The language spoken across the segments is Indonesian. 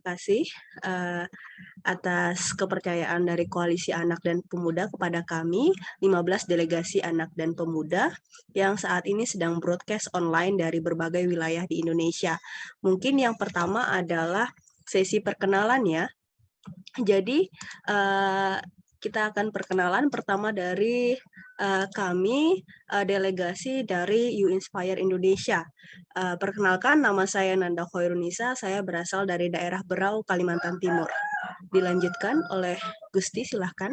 kasih atas kepercayaan dari Koalisi Anak dan Pemuda kepada kami, 15 delegasi anak dan pemuda yang saat ini sedang broadcast online dari berbagai wilayah di Indonesia. Mungkin yang pertama adalah sesi perkenalan ya. Jadi kita akan perkenalan pertama dari kami delegasi dari You Inspire Indonesia. Perkenalkan, nama saya Nanda Khairunisa, saya berasal dari daerah Berau, Kalimantan Timur. Dilanjutkan oleh Gusti, silahkan.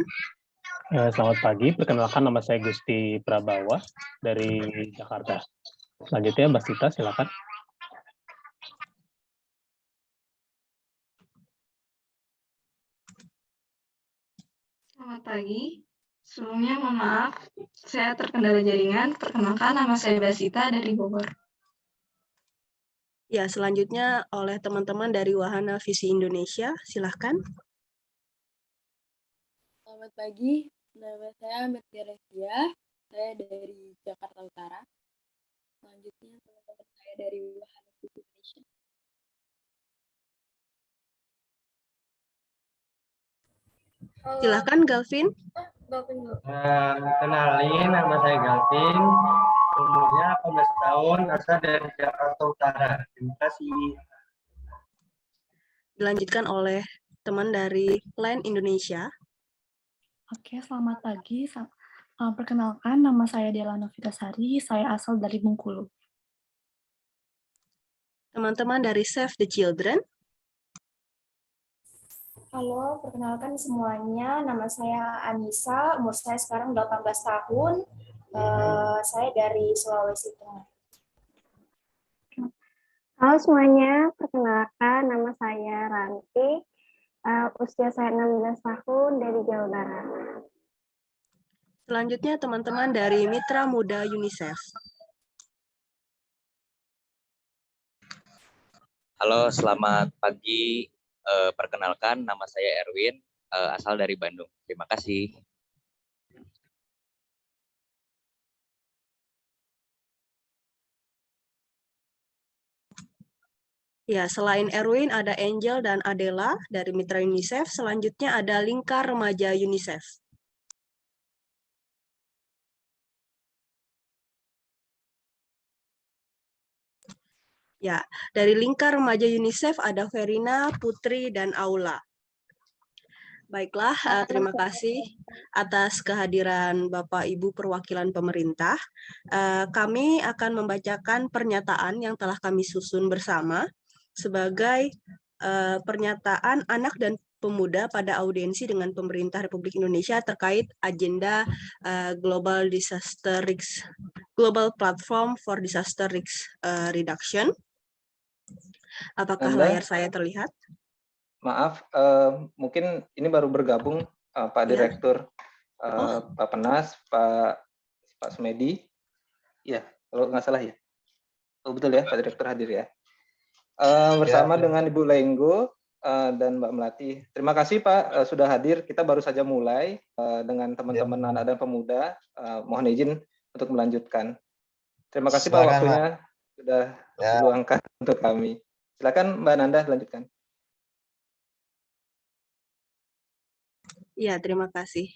Selamat pagi, perkenalkan nama saya Gusti Prabawa dari Jakarta. Selanjutnya Mbak Sita, silakan. Selamat pagi. Sebelumnya mohon maaf, saya terkendala jaringan. Perkenalkan, nama saya Basita dari Bogor. Ya, selanjutnya oleh teman-teman dari Wahana Visi Indonesia, silahkan. Selamat pagi, nama saya Metia Resia, saya dari Jakarta Utara. Selanjutnya teman-teman saya dari Wahana Visi Indonesia. Silahkan, Galvin. Kenalin, nama saya Galvin, umurnya 18 tahun, asal dari Jakarta Utara. Terima kasih. Dilanjutkan oleh teman dari Line Indonesia. Oke, selamat pagi. Perkenalkan, nama saya Dela Novitasari, saya asal dari Bengkulu. Teman-teman dari Save the Children. Halo, perkenalkan semuanya, nama saya Anissa, umur saya sekarang 18 tahun, saya dari Sulawesi Tengah. Halo semuanya, perkenalkan nama saya Ranti, usia saya 16 tahun dari Jawa Barat. Selanjutnya teman-teman dari Mitra Muda UNICEF. Halo, selamat pagi. Perkenalkan, nama saya Erwin, asal dari Bandung. Terima kasih. Ya, selain Erwin ada Angel dan Adela dari Mitra UNICEF. Selanjutnya ada Lingkar Remaja UNICEF. Ya, dari Lingkar Remaja UNICEF ada Verina, Putri, dan Aula. Baiklah, terima kasih atas kehadiran Bapak Ibu perwakilan pemerintah. Kami akan membacakan pernyataan yang telah kami susun bersama sebagai pernyataan anak dan pemuda pada audiensi dengan pemerintah Republik Indonesia terkait agenda Global Platform for Disaster Risk Reduction. Apakah layar saya terlihat? Maaf, mungkin ini baru bergabung Pak Direktur, Pak Penas, Pak Sumedi. Ya, kalau nggak salah ya. Oh, betul ya, Pak Direktur hadir ya. Bersama dengan Ibu Lenggo dan Mbak Melati. Terima kasih Pak sudah hadir. Kita baru saja mulai dengan teman-teman anak dan pemuda. Mohon izin untuk melanjutkan. Terima kasih Pak waktunya sudah diluangkan untuk kami. Silakan Mbak Nanda lanjutkan. Ya, terima kasih.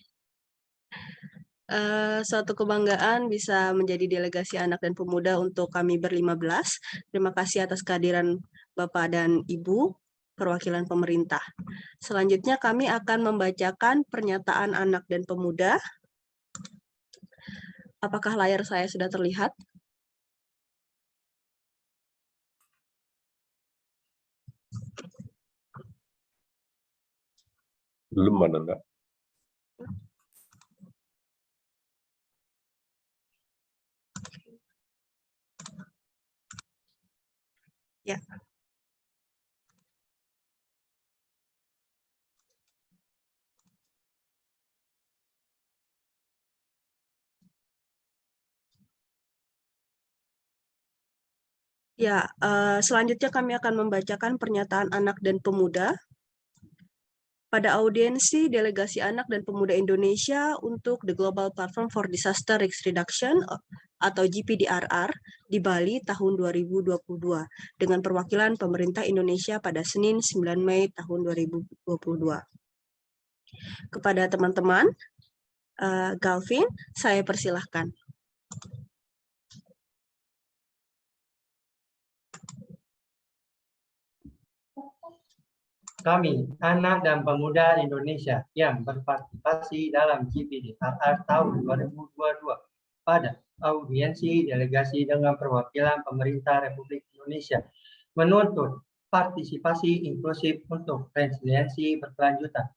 Suatu kebanggaan bisa menjadi delegasi anak dan pemuda untuk kami ber-15. Terima kasih atas kehadiran Bapak dan Ibu perwakilan pemerintah. Selanjutnya kami akan membacakan pernyataan anak dan pemuda. Apakah layar saya sudah terlihat? Belum, Mbak Nanda. Ya. Ya, selanjutnya kami akan membacakan pernyataan anak dan pemuda. pada audiensi Delegasi Anak dan Pemuda Indonesia untuk The Global Platform for Disaster Risk Reduction atau GPDRR di Bali tahun 2022 dengan perwakilan pemerintah Indonesia pada Senin 9 Mei tahun 2022. Kepada teman-teman, Galvin, saya persilahkan. Kami, anak dan pemuda Indonesia yang berpartisipasi dalam GPDRR tahun 2022 pada audiensi delegasi dengan perwakilan pemerintah Republik Indonesia menuntut partisipasi inklusif untuk resiliensi berkelanjutan.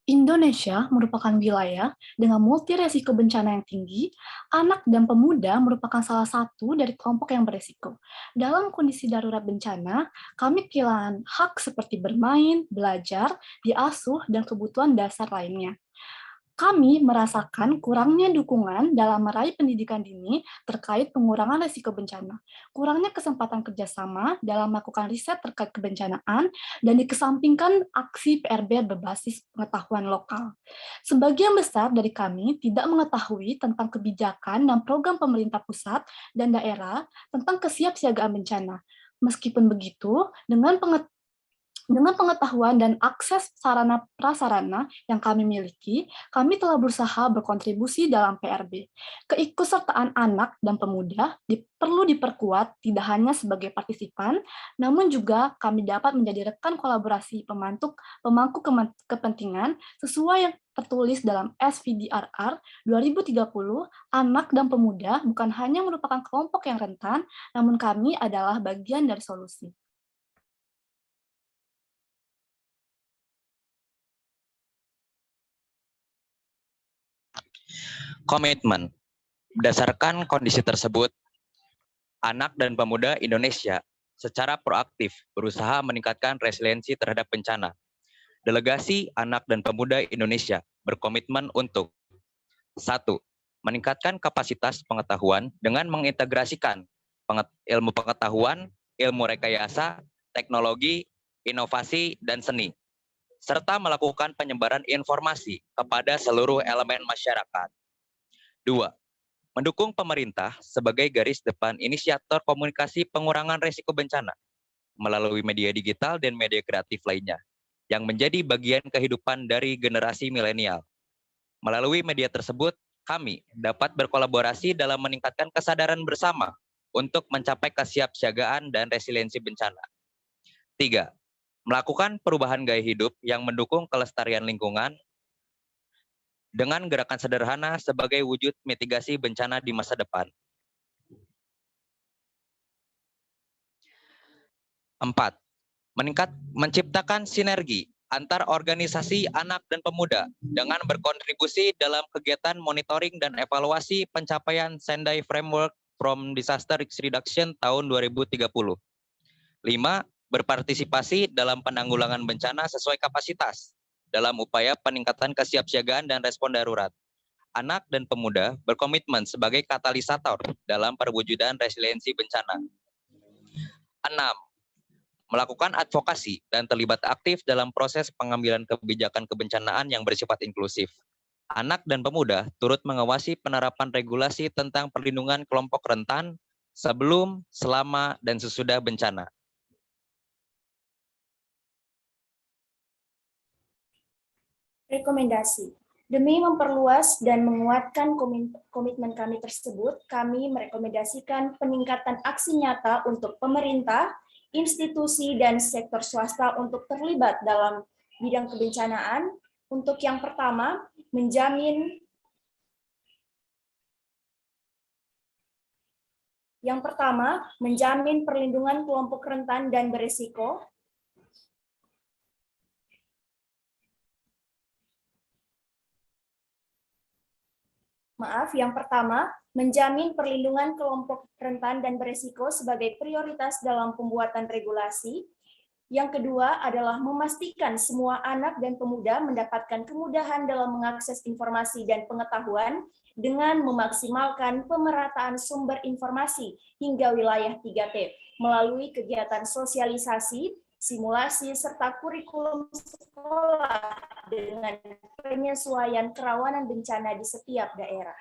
Indonesia merupakan wilayah dengan multi resiko bencana yang tinggi. Anak dan pemuda merupakan salah satu dari kelompok yang beresiko. Dalam kondisi darurat bencana, kami kehilangan hak seperti bermain, belajar, diasuh, dan kebutuhan dasar lainnya. Kami merasakan kurangnya dukungan dalam meraih pendidikan dini terkait pengurangan risiko bencana, kurangnya kesempatan kerjasama dalam melakukan riset terkait kebencanaan, dan dikesampingkan aksi PRB berbasis pengetahuan lokal. Sebagian besar dari kami tidak mengetahui tentang kebijakan dan program pemerintah pusat dan daerah tentang kesiapsiagaan bencana. Meskipun begitu, dengan pengetahuan dan akses sarana prasarana yang kami miliki, kami telah berusaha berkontribusi dalam PRB. Keikutsertaan anak dan pemuda perlu diperkuat tidak hanya sebagai partisipan, namun juga kami dapat menjadi rekan kolaborasi pemangku kepentingan sesuai yang tertulis dalam SVDRR 2030, anak dan pemuda bukan hanya merupakan kelompok yang rentan, namun kami adalah bagian dari solusi. Komitmen. Berdasarkan kondisi tersebut, anak dan pemuda Indonesia secara proaktif berusaha meningkatkan resiliensi terhadap bencana. Delegasi Anak dan Pemuda Indonesia berkomitmen untuk 1. Meningkatkan kapasitas pengetahuan dengan mengintegrasikan ilmu pengetahuan, ilmu rekayasa, teknologi, inovasi, dan seni, serta melakukan penyebaran informasi kepada seluruh elemen masyarakat. 2. Mendukung pemerintah sebagai garis depan inisiator komunikasi pengurangan risiko bencana melalui media digital dan media kreatif lainnya yang menjadi bagian kehidupan dari generasi milenial. Melalui media tersebut, kami dapat berkolaborasi dalam meningkatkan kesadaran bersama untuk mencapai kesiapsiagaan dan resiliensi bencana. 3. Melakukan perubahan gaya hidup yang mendukung kelestarian lingkungan dengan gerakan sederhana sebagai wujud mitigasi bencana di masa depan. 4. Menciptakan sinergi antar organisasi anak dan pemuda dengan berkontribusi dalam kegiatan monitoring dan evaluasi pencapaian Sendai Framework from Disaster Risk Reduction tahun 2030. 5. Berpartisipasi dalam penanggulangan bencana sesuai kapasitas dalam upaya peningkatan kesiapsiagaan dan respon darurat. Anak dan pemuda berkomitmen sebagai katalisator dalam perwujudan resiliensi bencana. 6. Melakukan advokasi dan terlibat aktif dalam proses pengambilan kebijakan kebencanaan yang bersifat inklusif. Anak dan pemuda turut mengawasi penerapan regulasi tentang perlindungan kelompok rentan sebelum, selama, dan sesudah bencana. Rekomendasi. Demi memperluas dan menguatkan komitmen kami tersebut, kami merekomendasikan peningkatan aksi nyata untuk pemerintah, institusi, dan sektor swasta untuk terlibat dalam bidang kebencanaan. Untuk yang pertama, menjamin perlindungan kelompok rentan dan berisiko. Yang pertama, menjamin perlindungan kelompok rentan dan berisiko sebagai prioritas dalam pembuatan regulasi. Yang kedua adalah memastikan semua anak dan pemuda mendapatkan kemudahan dalam mengakses informasi dan pengetahuan dengan memaksimalkan pemerataan sumber informasi hingga wilayah 3T melalui kegiatan sosialisasi, simulasi, serta kurikulum sekolah dengan penyesuaian kerawanan bencana di setiap daerah.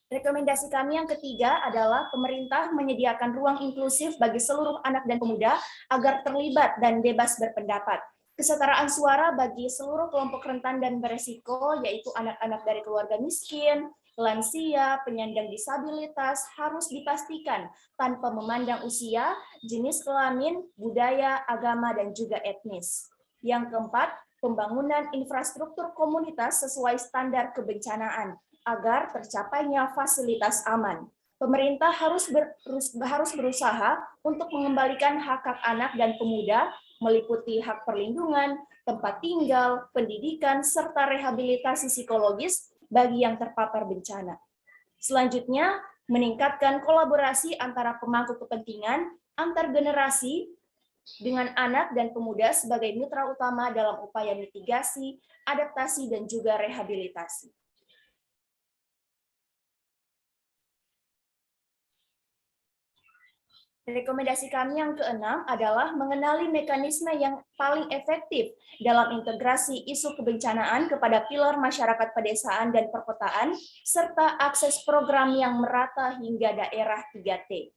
Rekomendasi kami yang ketiga adalah pemerintah menyediakan ruang inklusif bagi seluruh anak dan pemuda agar terlibat dan bebas berpendapat. Kesetaraan suara bagi seluruh kelompok rentan dan beresiko, yaitu anak-anak dari keluarga miskin, lansia, penyandang disabilitas, harus dipastikan tanpa memandang usia, jenis kelamin, budaya, agama, dan juga etnis. Yang keempat, pembangunan infrastruktur komunitas sesuai standar kebencanaan, agar tercapainya fasilitas aman. Pemerintah harus berusaha untuk mengembalikan hak-hak anak dan pemuda, meliputi hak perlindungan, tempat tinggal, pendidikan, serta rehabilitasi psikologis bagi yang terpapar bencana. Selanjutnya, meningkatkan kolaborasi antara pemangku kepentingan, antar generasi, dengan anak dan pemuda sebagai mitra utama dalam upaya mitigasi, adaptasi, dan juga rehabilitasi. Rekomendasi kami yang keenam adalah mengenali mekanisme yang paling efektif dalam integrasi isu kebencanaan kepada pilar masyarakat pedesaan dan perkotaan, serta akses program yang merata hingga daerah 3T.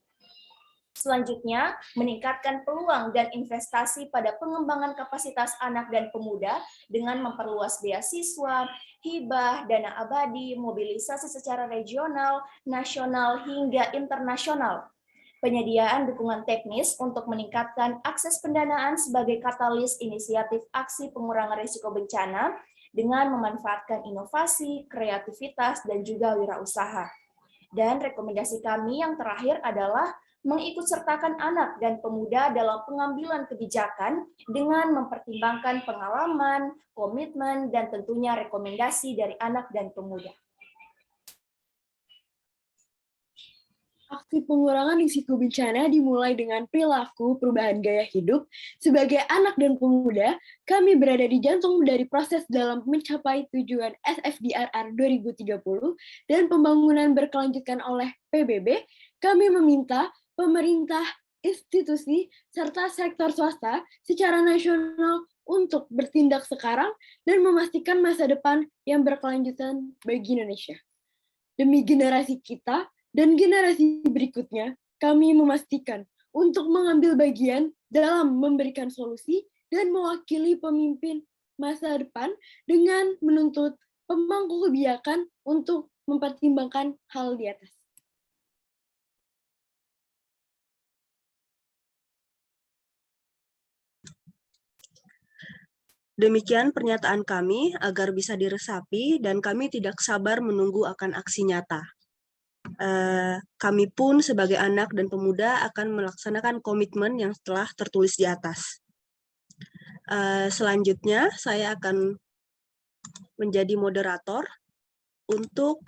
Selanjutnya, meningkatkan peluang dan investasi pada pengembangan kapasitas anak dan pemuda dengan memperluas beasiswa, hibah, dana abadi, mobilisasi secara regional, nasional, hingga internasional. Penyediaan dukungan teknis untuk meningkatkan akses pendanaan sebagai katalis inisiatif aksi pengurangan risiko bencana dengan memanfaatkan inovasi, kreativitas, dan juga wirausaha. Dan rekomendasi kami yang terakhir adalah mengikutsertakan anak dan pemuda dalam pengambilan kebijakan dengan mempertimbangkan pengalaman, komitmen, dan tentunya rekomendasi dari anak dan pemuda. Aksi pengurangan risiko bencana dimulai dengan perilaku perubahan gaya hidup. Sebagai anak dan pemuda, kami berada di jantung dari proses dalam mencapai tujuan SFDRR 2030 dan pembangunan berkelanjutan oleh PBB. Kami meminta pemerintah, institusi, serta sektor swasta secara nasional untuk bertindak sekarang dan memastikan masa depan yang berkelanjutan bagi Indonesia. Demi generasi kita dan generasi berikutnya, kami memastikan untuk mengambil bagian dalam memberikan solusi dan mewakili pemimpin masa depan dengan menuntut pemangku kebijakan untuk mempertimbangkan hal di atas. Demikian pernyataan kami agar bisa diresapi dan kami tidak sabar menunggu akan aksi nyata. Kami pun sebagai anak dan pemuda akan melaksanakan komitmen yang telah tertulis di atas. Selanjutnya, saya akan menjadi moderator untuk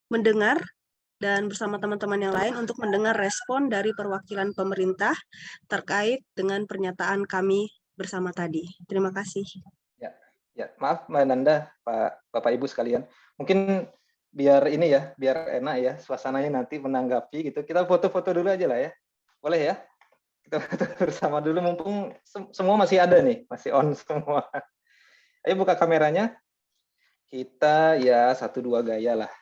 mendengar dan bersama teman-teman yang lain untuk mendengar respon dari perwakilan pemerintah terkait dengan pernyataan kami bersama tadi. Terima kasih. Ya, maaf Mbak Nanda, Bapak Ibu sekalian. Mungkin biar ini ya, biar enak ya suasananya nanti menanggapi gitu. Kita foto-foto dulu aja lah ya. Boleh ya? Kita foto bersama dulu mumpung semua masih ada nih, masih on semua. Ayo buka kameranya. Kita ya 1-2 gaya lah.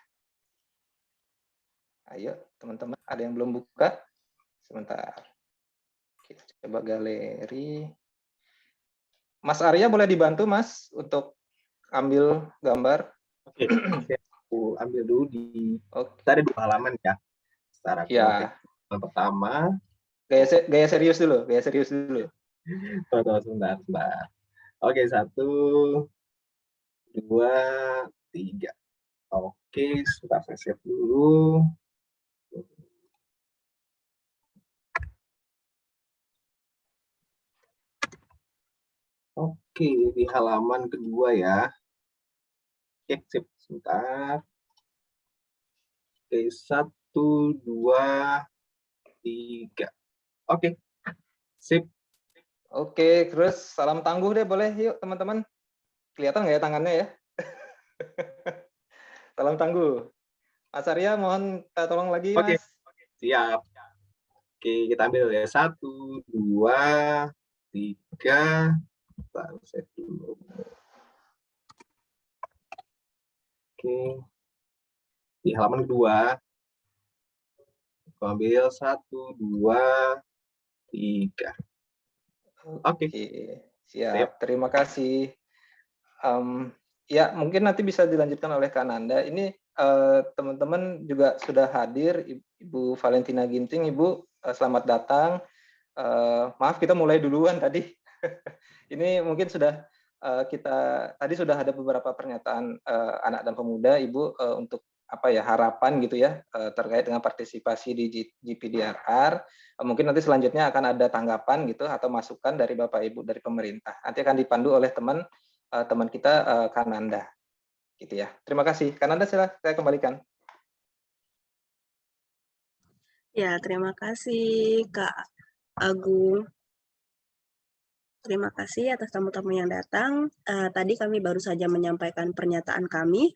Ayo teman-teman, ada yang belum buka? Sebentar. Kita coba galeri. Mas Arya boleh dibantu Mas untuk ambil gambar? Oke, aku ambil dulu di kita ada 2 halaman ya. Secara ya. Yang pertama gaya serius dulu, gaya serius dulu. Sebentar. Oke, 1, 2, 3. Oke, sebentar saya save dulu. Oke, di halaman kedua ya. Oke, sip, sebentar. Oke, 1, 1, 2, 3. Oke, sip. Oke, terus salam tangguh deh boleh yuk teman-teman. Kelihatan nggak ya tangannya ya? Salam tangguh. Mas Arya mohon tolong lagi Oke, Mas. siap. Oke, kita ambil ya. 1, 2, 3. Baru set dulu. Oke. Di halaman kedua. Aku ambil 1, 2, 3. Oke. Siap. Terima kasih. Ya, mungkin nanti bisa dilanjutkan oleh Kak Nanda. Ini teman-teman juga sudah hadir, Ibu Valentina Ginting. Ibu, selamat datang. Maaf, kita mulai duluan tadi. Ini mungkin sudah tadi sudah ada beberapa pernyataan anak dan pemuda, Ibu, untuk harapan gitu ya terkait dengan partisipasi di GPDRR. Mungkin nanti selanjutnya akan ada tanggapan gitu atau masukan dari Bapak Ibu dari pemerintah. Nanti akan dipandu oleh teman kita Kananda. Gitu ya. Terima kasih. Kananda, silakan saya kembalikan. Ya, terima kasih Kak Agung. Terima kasih atas tamu-tamu yang datang. Tadi kami baru saja menyampaikan pernyataan kami.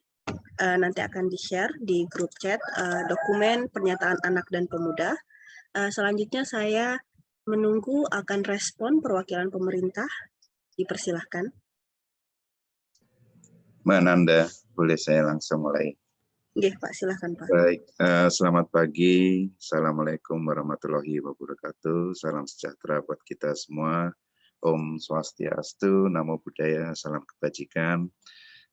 Nanti akan di-share di grup chat dokumen pernyataan anak dan pemuda. Selanjutnya saya menunggu akan respon perwakilan pemerintah. Dipersilahkan. Mbak Nanda, boleh saya langsung mulai? Oke, Pak, silahkan Pak. Baik, selamat pagi. Assalamualaikum warahmatullahi wabarakatuh. Salam sejahtera buat kita semua. Om Swastiastu, Namo Buddhaya, salam kebajikan.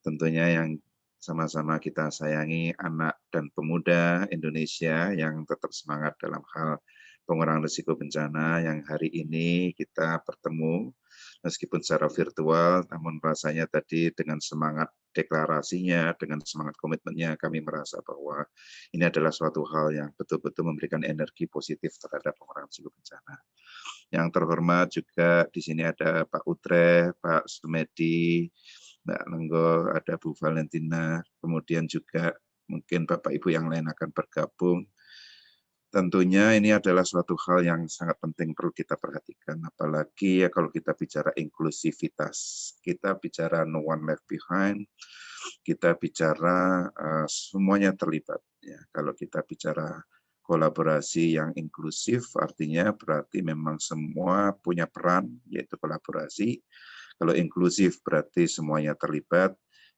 Tentunya yang sama-sama kita sayangi anak dan pemuda Indonesia yang tetap semangat dalam hal pengurangan risiko bencana yang hari ini kita bertemu meskipun secara virtual, namun rasanya tadi dengan semangat deklarasinya, dengan semangat komitmennya kami merasa bahwa ini adalah suatu hal yang betul-betul memberikan energi positif terhadap pengurangan risiko bencana. Yang terhormat juga di sini ada Pak Utre, Pak Sumedi, Mbak Lenggo, ada Bu Valentina, kemudian juga mungkin Bapak Ibu yang lain akan bergabung. Tentunya ini adalah suatu hal yang sangat penting perlu kita perhatikan, apalagi ya kalau kita bicara inklusivitas, kita bicara no one left behind, kita bicara semuanya terlibat. Ya, kalau kita bicara kolaborasi yang inklusif, artinya berarti memang semua punya peran, yaitu kolaborasi. Kalau inklusif berarti semuanya terlibat,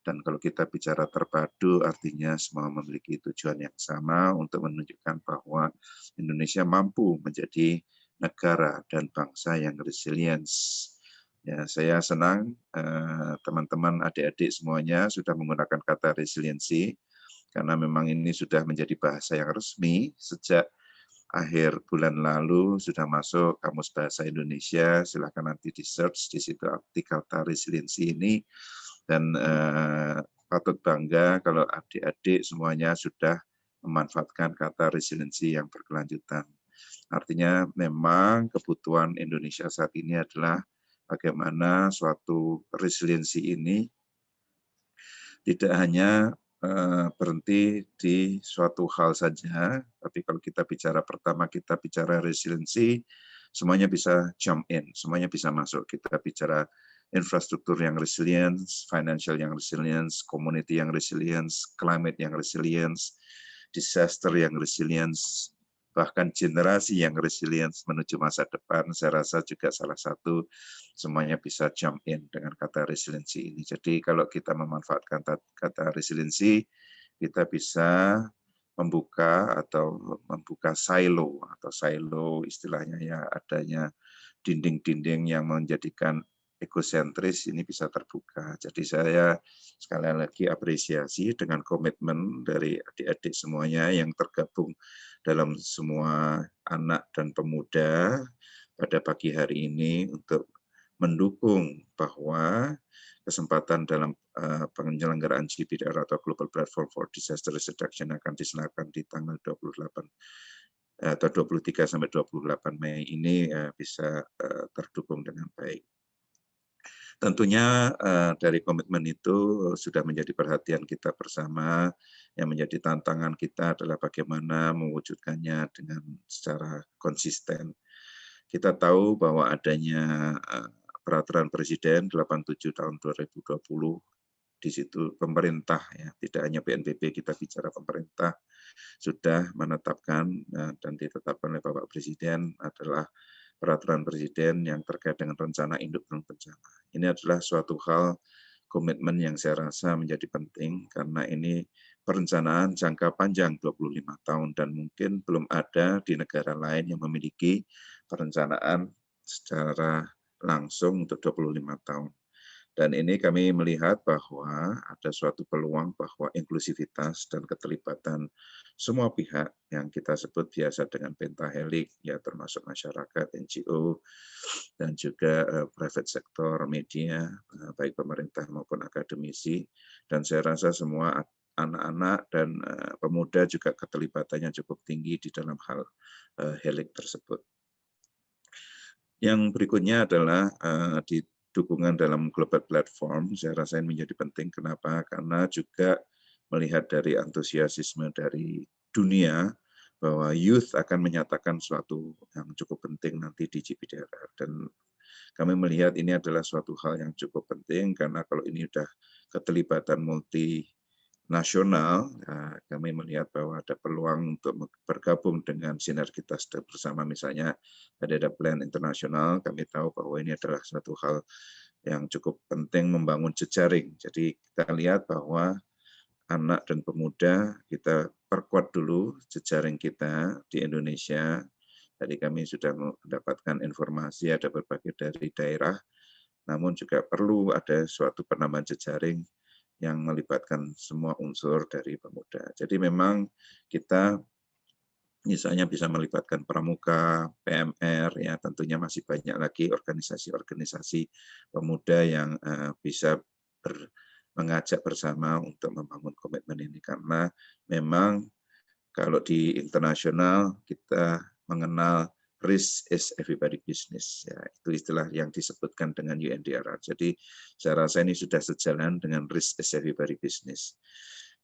dan kalau kita bicara terpadu artinya semua memiliki tujuan yang sama untuk menunjukkan bahwa Indonesia mampu menjadi negara dan bangsa yang resilient. Ya, saya senang teman-teman adik-adik semuanya sudah menggunakan kata resiliensi, karena memang ini sudah menjadi bahasa yang resmi sejak akhir bulan lalu sudah masuk Kamus Bahasa Indonesia. Silakan nanti di-search di situ arti kata resiliensi ini, dan patut bangga kalau adik-adik semuanya sudah memanfaatkan kata resiliensi yang berkelanjutan. Artinya memang kebutuhan Indonesia saat ini adalah bagaimana suatu resiliensi ini tidak hanya berhenti di suatu hal saja, tapi kalau kita bicara pertama, kita bicara resiliensi, semuanya bisa jump in, semuanya bisa masuk. Kita bicara infrastruktur yang resilience, financial yang resilience, community yang resilience, climate yang resilience, disaster yang resilience, bahkan generasi yang resilience menuju masa depan. Saya rasa juga salah satu semuanya bisa jump in dengan kata resiliensi ini. Jadi kalau kita memanfaatkan kata resiliensi, kita bisa membuka silo, atau silo istilahnya ya, adanya dinding-dinding yang menjadikan ekosentris ini bisa terbuka. Jadi saya sekali lagi apresiasi dengan komitmen dari adik-adik semuanya yang tergabung dalam semua anak dan pemuda pada pagi hari ini untuk mendukung bahwa kesempatan dalam penyelenggaraan GPDR atau Global Platform for Disaster Risk Reduction akan diselenggarakan di tanggal 28 atau 23 sampai 28 Mei ini bisa terdukung dengan baik. tentunya dari komitmen itu sudah menjadi perhatian kita bersama. Yang menjadi tantangan kita adalah bagaimana mewujudkannya dengan secara konsisten. Kita tahu bahwa adanya peraturan Presiden 87 tahun 2020, di situ pemerintah, ya, tidak hanya BNPB, kita bicara pemerintah, sudah menetapkan dan ditetapkan oleh Bapak Presiden adalah peraturan Presiden yang terkait dengan rencana induk dan bencana. Ini adalah suatu hal komitmen yang saya rasa menjadi penting karena ini perencanaan jangka panjang 25 tahun dan mungkin belum ada di negara lain yang memiliki perencanaan secara langsung untuk 25 tahun. Dan ini kami melihat bahwa ada suatu peluang bahwa inklusivitas dan keterlibatan semua pihak yang kita sebut biasa dengan pentahelik, ya termasuk masyarakat, NGO, dan juga private sector, media, baik pemerintah maupun akademisi. Dan saya rasa semua anak-anak dan pemuda juga keterlibatannya cukup tinggi di dalam hal helik tersebut. Yang berikutnya adalah di dukungan dalam global platform, saya rasa ini menjadi penting. Kenapa? Karena juga melihat dari antusiasisme dari dunia, bahwa youth akan menyatakan suatu yang cukup penting nanti di GPDRR. Dan kami melihat ini adalah suatu hal yang cukup penting, karena kalau ini sudah keterlibatan multinasional, kami melihat bahwa ada peluang untuk bergabung dengan sinergitas bersama. Misalnya ada plan internasional, kami tahu bahwa ini adalah suatu hal yang cukup penting membangun jejaring. Jadi kita lihat bahwa anak dan pemuda kita perkuat dulu jejaring kita di Indonesia. Tadi kami sudah mendapatkan informasi ada berbagai dari daerah, namun juga perlu ada suatu penambahan jejaring yang melibatkan semua unsur dari pemuda. Jadi memang kita misalnya bisa melibatkan pramuka, PMR, ya tentunya masih banyak lagi organisasi-organisasi pemuda yang bisa mengajak bersama untuk membangun komitmen ini. Karena memang kalau di internasional kita mengenal risk is everybody business, ya itu istilah yang disebutkan dengan UNDRR. Jadi saya rasa ini sudah sejalan dengan risk is everybody business.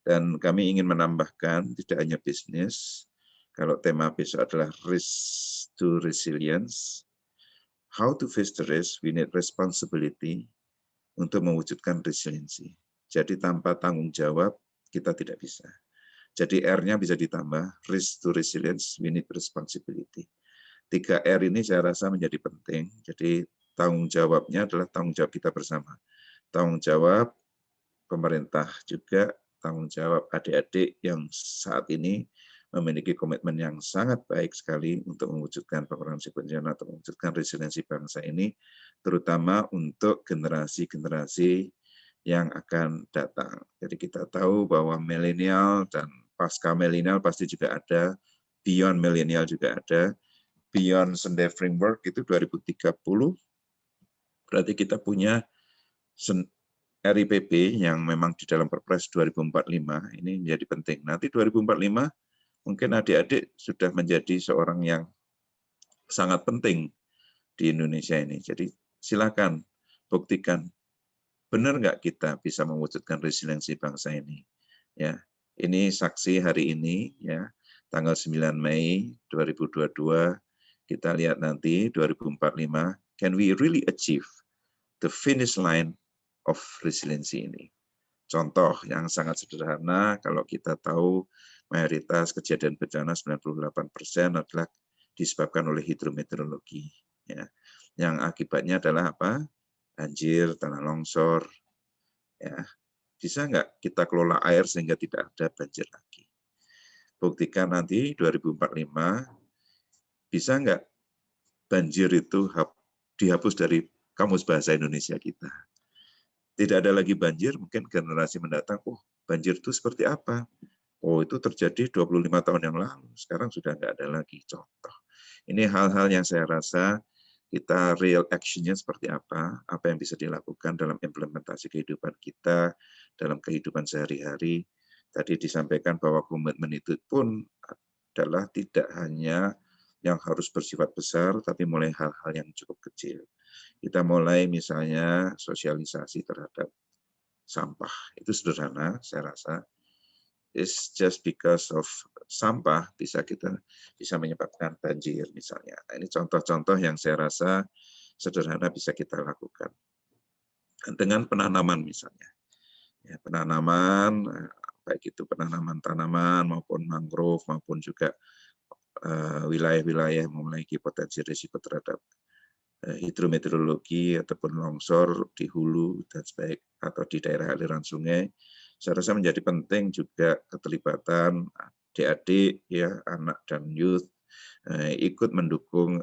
Dan kami ingin menambahkan tidak hanya bisnis. Kalau tema besok adalah risk to resilience, how to face the risk, we need responsibility untuk mewujudkan resiliensi. Jadi tanpa tanggung jawab, kita tidak bisa. Jadi R-nya bisa ditambah, risk to resilience, we need responsibility. 3R ini saya rasa menjadi penting. Jadi tanggung jawabnya adalah tanggung jawab kita bersama. Tanggung jawab pemerintah juga, tanggung jawab adik-adik yang saat ini memiliki komitmen yang sangat baik sekali untuk mewujudkan pengurangan risiko bencana atau mewujudkan resiliensi bangsa ini, terutama untuk generasi-generasi yang akan datang. Jadi kita tahu bahwa milenial dan pasca milenial pasti juga ada, beyond milenial juga ada, beyond Sendai Framework itu 2030, berarti kita punya RIPP yang memang di dalam Perpres 2045, ini menjadi penting. Nanti 2045, mungkin adik-adik sudah menjadi seorang yang sangat penting di Indonesia ini. Jadi silakan buktikan benar nggak kita bisa mewujudkan resiliensi bangsa ini. Ya, ini saksi hari ini, ya tanggal 9 Mei 2022. Kita lihat nanti 2045, can we really achieve the finish line of resiliency ini? Contoh yang sangat sederhana, kalau kita tahu mayoritas kejadian bencana 98% adalah disebabkan oleh hidrometeorologi. Ya. Yang akibatnya adalah apa? Banjir, tanah longsor. Ya. Bisa nggak kita kelola air sehingga tidak ada banjir lagi? Buktikan nanti 2045, bisa nggak banjir itu dihapus dari Kamus Bahasa Indonesia kita? Tidak ada lagi banjir, mungkin generasi mendatang, oh banjir itu seperti apa? Oh itu terjadi 25 tahun yang lalu, sekarang sudah nggak ada lagi contoh. Ini hal-hal yang saya rasa kita real action-nya seperti apa yang bisa dilakukan dalam implementasi kehidupan kita, dalam kehidupan sehari-hari. Tadi disampaikan bahwa komitmen itu pun adalah tidak hanya yang harus bersifat besar, tapi mulai hal-hal yang cukup kecil. Kita mulai misalnya sosialisasi terhadap sampah. Itu sederhana, saya rasa. It's just because of sampah bisa menyebabkan banjir misalnya. Nah, ini contoh-contoh yang saya rasa sederhana bisa kita lakukan. Dengan penanaman misalnya. Ya, penanaman, baik itu penanaman tanaman maupun mangrove maupun juga wilayah-wilayah yang memiliki potensi risiko terhadap hidrometeorologi ataupun longsor di hulu dan atau di daerah aliran sungai, saya rasa menjadi penting juga keterlibatan adik-adik, ya, anak dan youth ikut mendukung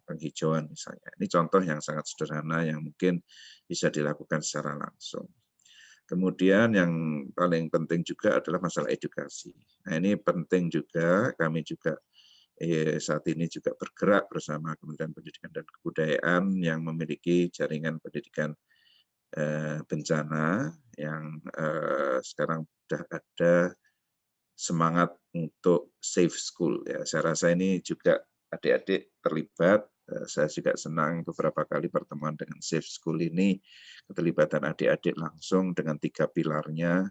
penghijauan misalnya. Ini contoh yang sangat sederhana yang mungkin bisa dilakukan secara langsung. Kemudian yang paling penting juga adalah masalah edukasi. Nah, ini penting juga, kami juga saat ini juga bergerak bersama Kementerian Pendidikan dan Kebudayaan yang memiliki jaringan pendidikan bencana yang sekarang sudah ada semangat untuk safe school. Ya, saya rasa ini juga adik-adik terlibat. Saya juga senang beberapa kali pertemuan dengan safe school ini, keterlibatan adik-adik langsung dengan 3 pilarnya.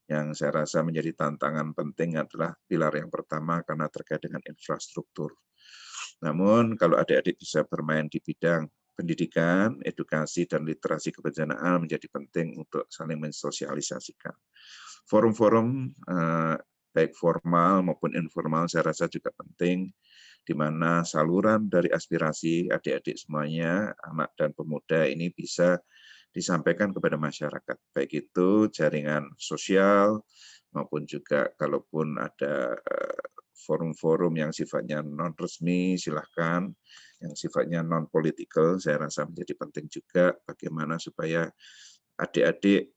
Yang saya rasa menjadi tantangan penting adalah pilar yang pertama karena terkait dengan infrastruktur. Namun kalau adik-adik bisa bermain di bidang pendidikan, edukasi, dan literasi kebencanaan menjadi penting untuk saling mensosialisasikan. Forum-forum baik formal maupun informal saya rasa juga penting, di mana saluran dari aspirasi adik-adik semuanya, anak dan pemuda ini bisa disampaikan kepada masyarakat, baik itu jaringan sosial maupun juga kalaupun ada forum-forum yang sifatnya non-resmi, silahkan. Yang sifatnya non-political, saya rasa menjadi penting juga bagaimana supaya adik-adik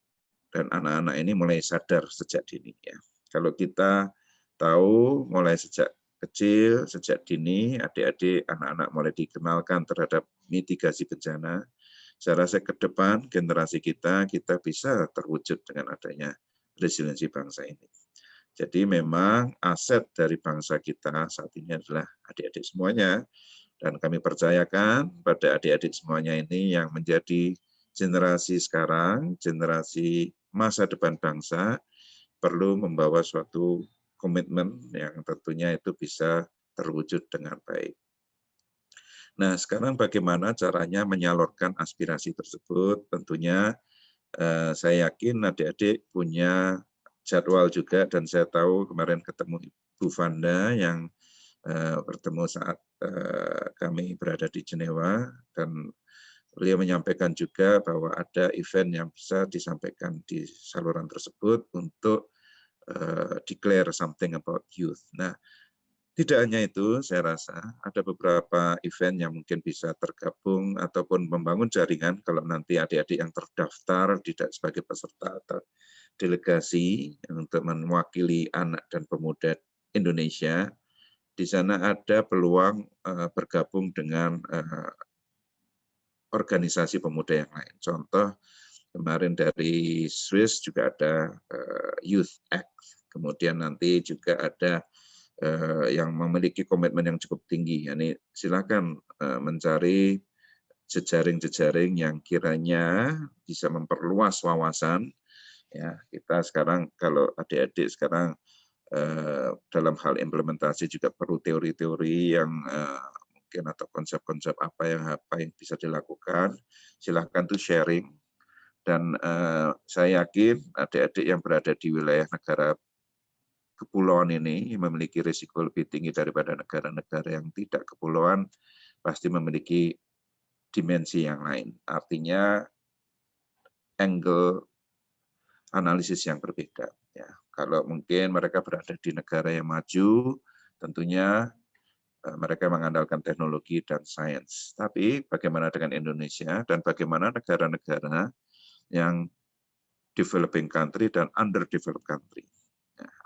dan anak-anak ini mulai sadar sejak dini. Ya. Kalau kita tahu mulai sejak kecil, sejak dini, adik-adik, anak-anak mulai dikenalkan terhadap mitigasi bencana, saya rasa ke depan generasi kita bisa terwujud dengan adanya resiliensi bangsa ini. Jadi memang aset dari bangsa kita saat ini adalah adik-adik semuanya, dan kami percayakan pada adik-adik semuanya ini yang menjadi generasi sekarang, generasi masa depan bangsa, perlu membawa suatu komitmen yang tentunya itu bisa terwujud dengan baik. Nah, sekarang bagaimana caranya menyalurkan aspirasi tersebut? Tentunya saya yakin adik-adik punya jadwal juga, dan saya tahu kemarin ketemu Ibu Vanda yang bertemu saat kami berada di Jenewa, dan beliau menyampaikan juga bahwa ada event yang bisa disampaikan di saluran tersebut untuk declare something about youth. Nah, tidak hanya itu, saya rasa ada beberapa event yang mungkin bisa tergabung ataupun membangun jaringan kalau nanti adik-adik yang terdaftar tidak sebagai peserta atau delegasi untuk mewakili anak dan pemuda Indonesia. Di sana ada peluang bergabung dengan organisasi pemuda yang lain. Contoh, kemarin dari Swiss juga ada Youth Act. Kemudian nanti juga ada yang memiliki komitmen yang cukup tinggi. Yani silakan mencari jejaring-jejaring yang kiranya bisa memperluas wawasan. Ya, kita sekarang kalau adik-adik sekarang dalam hal implementasi juga perlu teori-teori yang mungkin atau konsep-konsep apa yang bisa dilakukan. Silakan tuh sharing. Dan saya yakin adik-adik yang berada di wilayah negara kepulauan ini memiliki risiko lebih tinggi daripada negara-negara yang tidak kepulauan, pasti memiliki dimensi yang lain. Artinya angle analisis yang berbeda. Ya, kalau mungkin mereka berada di negara yang maju, tentunya mereka mengandalkan teknologi dan sains. Tapi bagaimana dengan Indonesia dan bagaimana negara-negara yang developing country dan underdeveloped country?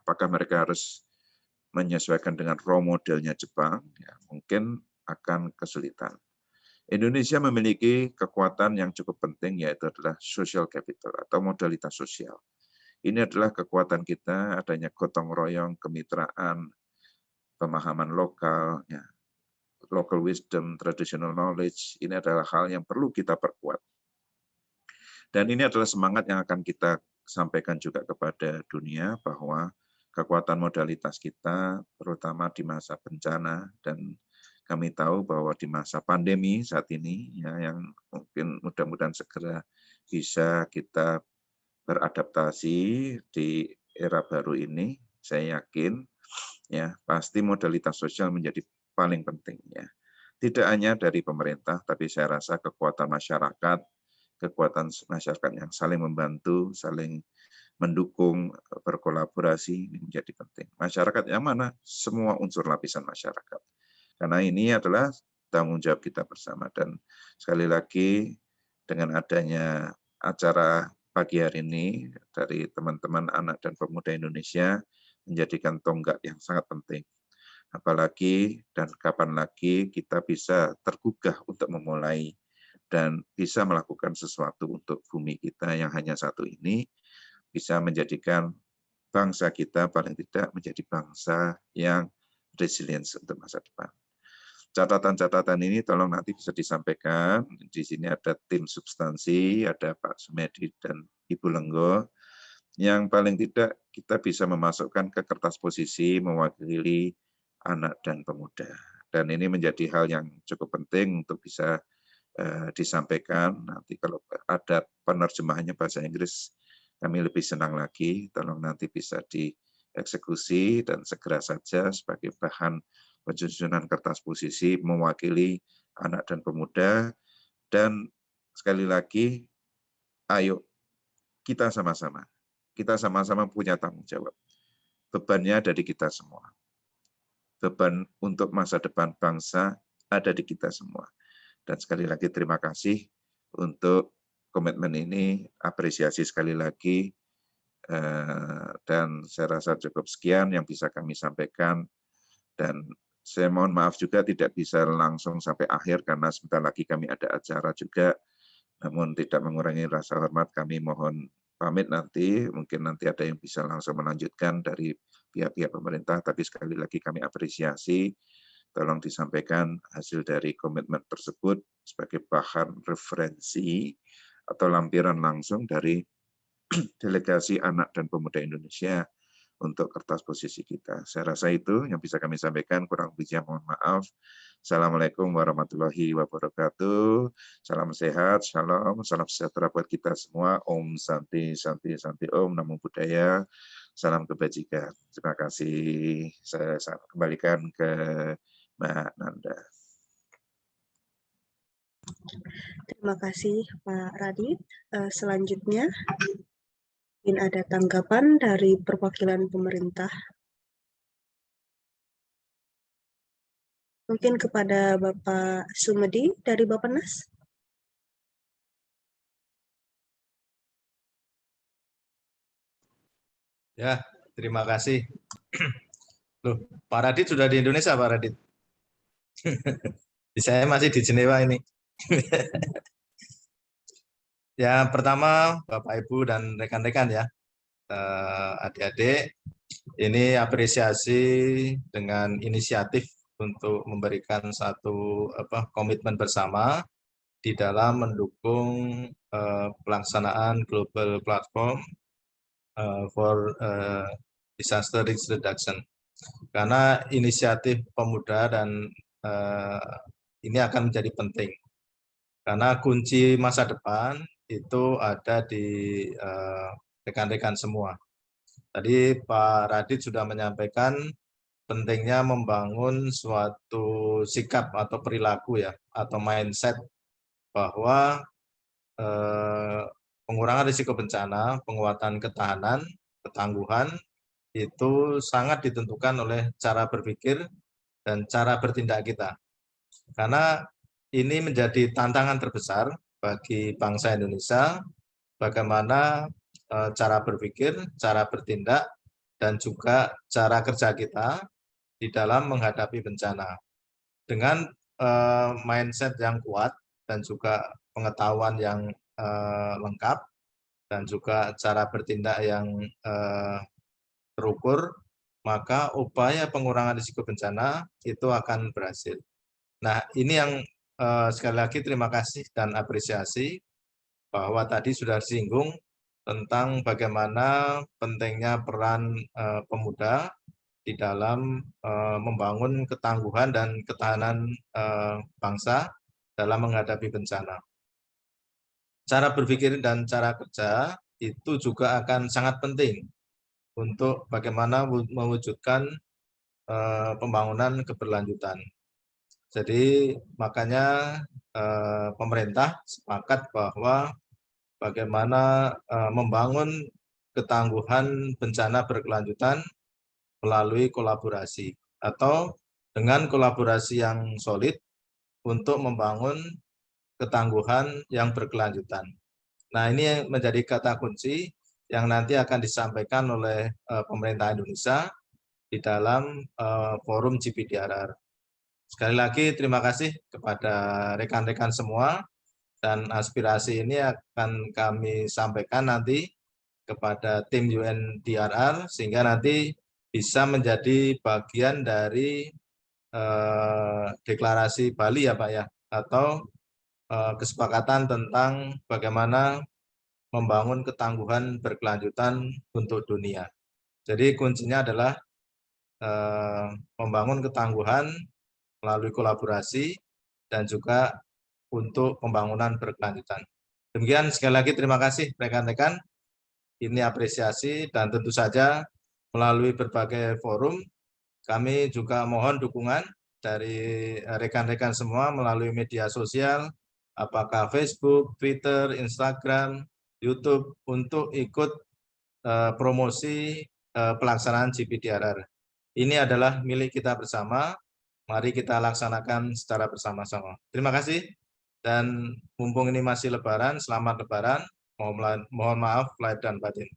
Apakah mereka harus menyesuaikan dengan role modelnya Jepang? Ya, mungkin akan kesulitan. Indonesia memiliki kekuatan yang cukup penting, yaitu adalah social capital atau modalitas sosial. Ini adalah kekuatan kita, adanya gotong royong, kemitraan, pemahaman lokal, ya, local wisdom, traditional knowledge, ini adalah hal yang perlu kita perkuat. Dan ini adalah semangat yang akan kita sampaikan juga kepada dunia bahwa kekuatan modalitas kita, terutama di masa bencana, dan kami tahu bahwa di masa pandemi saat ini, ya, yang mungkin mudah-mudahan segera bisa kita beradaptasi di era baru ini, saya yakin ya pasti modalitas sosial menjadi paling penting ya. Tidak hanya dari pemerintah, tapi saya rasa kekuatan masyarakat yang saling membantu, saling mendukung, berkolaborasi ini menjadi penting. Masyarakat yang mana? Semua unsur lapisan masyarakat. Karena ini adalah tanggung jawab kita bersama. Dan sekali lagi dengan adanya acara pagi hari ini dari teman-teman anak dan pemuda Indonesia menjadikan tonggak yang sangat penting. Apalagi dan kapan lagi kita bisa tergugah untuk memulai dan bisa melakukan sesuatu untuk bumi kita yang hanya satu ini, bisa menjadikan bangsa kita paling tidak menjadi bangsa yang resilient untuk masa depan. Catatan-catatan ini tolong nanti bisa disampaikan. Di sini ada tim substansi, ada Pak Sumedi dan Ibu Lenggo, yang paling tidak kita bisa memasukkan ke kertas posisi mewakili anak dan pemuda. Dan ini menjadi hal yang cukup penting untuk bisa disampaikan. Nanti kalau ada penerjemahannya bahasa Inggris, kami lebih senang lagi. Tolong nanti bisa dieksekusi dan segera saja sebagai bahan penyusunan kertas posisi mewakili anak dan pemuda. Dan sekali lagi, ayo kita sama-sama. Kita sama-sama punya tanggung jawab. Bebannya ada di kita semua. Beban untuk masa depan bangsa ada di kita semua. Dan sekali lagi terima kasih untuk komitmen ini, apresiasi sekali lagi, dan saya rasa cukup sekian yang bisa kami sampaikan, dan saya mohon maaf juga tidak bisa langsung sampai akhir karena sebentar lagi kami ada acara juga, namun tidak mengurangi rasa hormat kami mohon pamit nanti, mungkin nanti ada yang bisa langsung melanjutkan dari pihak-pihak pemerintah, tapi sekali lagi kami apresiasi. Tolong disampaikan hasil dari komitmen tersebut sebagai bahan referensi atau lampiran langsung dari delegasi anak dan pemuda Indonesia untuk kertas posisi kita. Saya rasa itu yang bisa kami sampaikan, kurang lebihnya mohon maaf. Assalamualaikum warahmatullahi wabarakatuh. Salam sehat, shalom, salam sejahtera buat kita semua. Om Santi, Santi, Santi, Om, Namo Buddhaya. Salam kebajikan. Terima kasih. Saya kembalikan ke Mbak Nanda. Terima kasih Pak Radit. Selanjutnya, mungkin ada tanggapan dari perwakilan pemerintah. Mungkin kepada Bapak Sumedi dari Bappenas. Ya, terima kasih. Loh, Pak Radit sudah di Indonesia, Pak Radit. Saya masih di Jenewa ini. Ya, pertama Bapak Ibu dan rekan-rekan ya, adik-adik, ini apresiasi dengan inisiatif untuk memberikan satu komitmen bersama di dalam mendukung pelaksanaan Global Platform for Disaster Risk Reduction. Karena inisiatif pemuda dan ini akan menjadi penting. Karena kunci masa depan itu ada di rekan-rekan semua. Tadi Pak Radit sudah menyampaikan pentingnya membangun suatu sikap atau perilaku ya, atau mindset bahwa pengurangan risiko bencana, penguatan ketahanan, ketangguhan itu sangat ditentukan oleh cara berpikir dan cara bertindak kita. Karena ini menjadi tantangan terbesar bagi bangsa Indonesia, bagaimana cara berpikir, cara bertindak, dan juga cara kerja kita di dalam menghadapi bencana. Dengan mindset yang kuat dan juga pengetahuan yang lengkap, dan juga cara bertindak yang terukur, maka upaya pengurangan risiko bencana itu akan berhasil. Nah, ini yang sekali lagi terima kasih dan apresiasi bahwa tadi sudah disinggung tentang bagaimana pentingnya peran pemuda di dalam membangun ketangguhan dan ketahanan bangsa dalam menghadapi bencana. Cara berpikir dan cara kerja itu juga akan sangat penting untuk bagaimana mewujudkan pembangunan keberlanjutan. Jadi makanya pemerintah sepakat bahwa bagaimana membangun ketangguhan bencana berkelanjutan melalui kolaborasi atau dengan kolaborasi yang solid untuk membangun ketangguhan yang berkelanjutan. Nah, ini menjadi kata kunci yang nanti akan disampaikan oleh pemerintah Indonesia di dalam forum GPDRR. Sekali lagi terima kasih kepada rekan-rekan semua dan aspirasi ini akan kami sampaikan nanti kepada tim UNDRR sehingga nanti bisa menjadi bagian dari deklarasi Bali ya Pak ya, atau kesepakatan tentang bagaimana membangun ketangguhan berkelanjutan untuk dunia. Jadi kuncinya adalah membangun ketangguhan melalui kolaborasi dan juga untuk pembangunan berkelanjutan. Demikian sekali lagi terima kasih rekan-rekan. Ini apresiasi dan tentu saja melalui berbagai forum kami juga mohon dukungan dari rekan-rekan semua melalui media sosial, apakah Facebook, Twitter, Instagram, YouTube untuk ikut promosi pelaksanaan GPDRR. Ini adalah milik kita bersama. Mari kita laksanakan secara bersama-sama. Terima kasih. Dan mumpung ini masih Lebaran, selamat Lebaran. Mohon maaf lahir dan batin.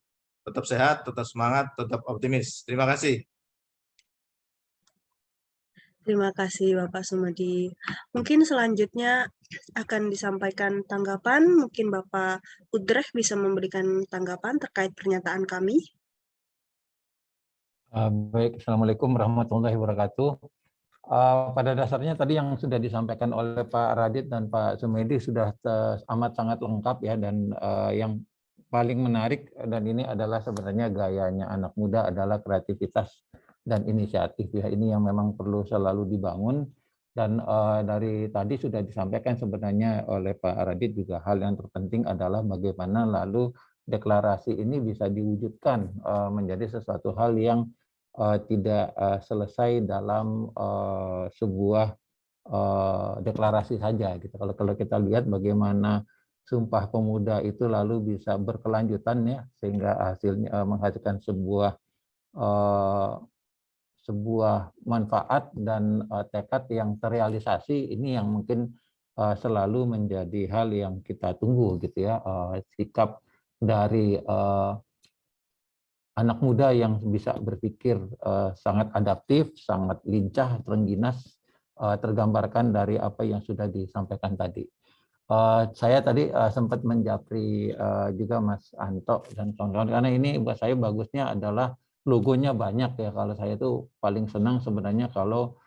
Tetap sehat, tetap semangat, tetap optimis. Terima kasih. Terima kasih Bapak Sumedi. Mungkin selanjutnya akan disampaikan tanggapan. Mungkin Bapak Udreh bisa memberikan tanggapan terkait pernyataan kami. Baik, Assalamualaikum warahmatullahi wabarakatuh. Pada dasarnya tadi yang sudah disampaikan oleh Pak Radit dan Pak Sumedi sudah amat sangat lengkap ya, dan yang paling menarik dan ini adalah sebenarnya gayanya anak muda adalah kreativitas dan inisiatif ya, ini yang memang perlu selalu dibangun. Dan dari tadi sudah disampaikan sebenarnya oleh Pak Radit juga hal yang terpenting adalah bagaimana lalu deklarasi ini bisa diwujudkan menjadi sesuatu hal yang tidak selesai dalam sebuah deklarasi saja gitu. Kalau kita lihat bagaimana Sumpah Pemuda itu lalu bisa berkelanjutan ya, sehingga hasilnya menghasilkan sebuah manfaat dan tekad yang terrealisasi, ini yang mungkin selalu menjadi hal yang kita tunggu gitu ya, sikap dari anak muda yang bisa berpikir sangat adaptif, sangat lincah, terengginas, tergambarkan dari apa yang sudah disampaikan tadi. Saya tadi sempat menjapri juga Mas Anto dan kawan-kawan, karena ini buat saya bagusnya adalah logonya banyak ya. Kalau saya tuh paling senang sebenarnya kalau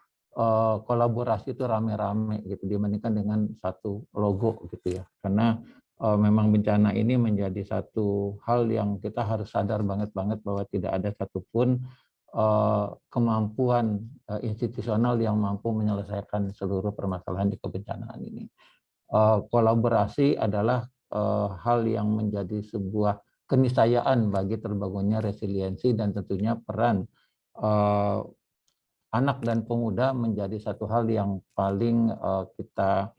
kolaborasi itu rame-rame gitu dibandingkan dengan satu logo gitu ya. Karena memang bencana ini menjadi satu hal yang kita harus sadar banget bahwa tidak ada satupun kemampuan institusional yang mampu menyelesaikan seluruh permasalahan di kebencanaan ini. Kolaborasi adalah hal yang menjadi sebuah keniscayaan bagi terbangunnya resiliensi, dan tentunya peran anak dan pemuda menjadi satu hal yang paling kita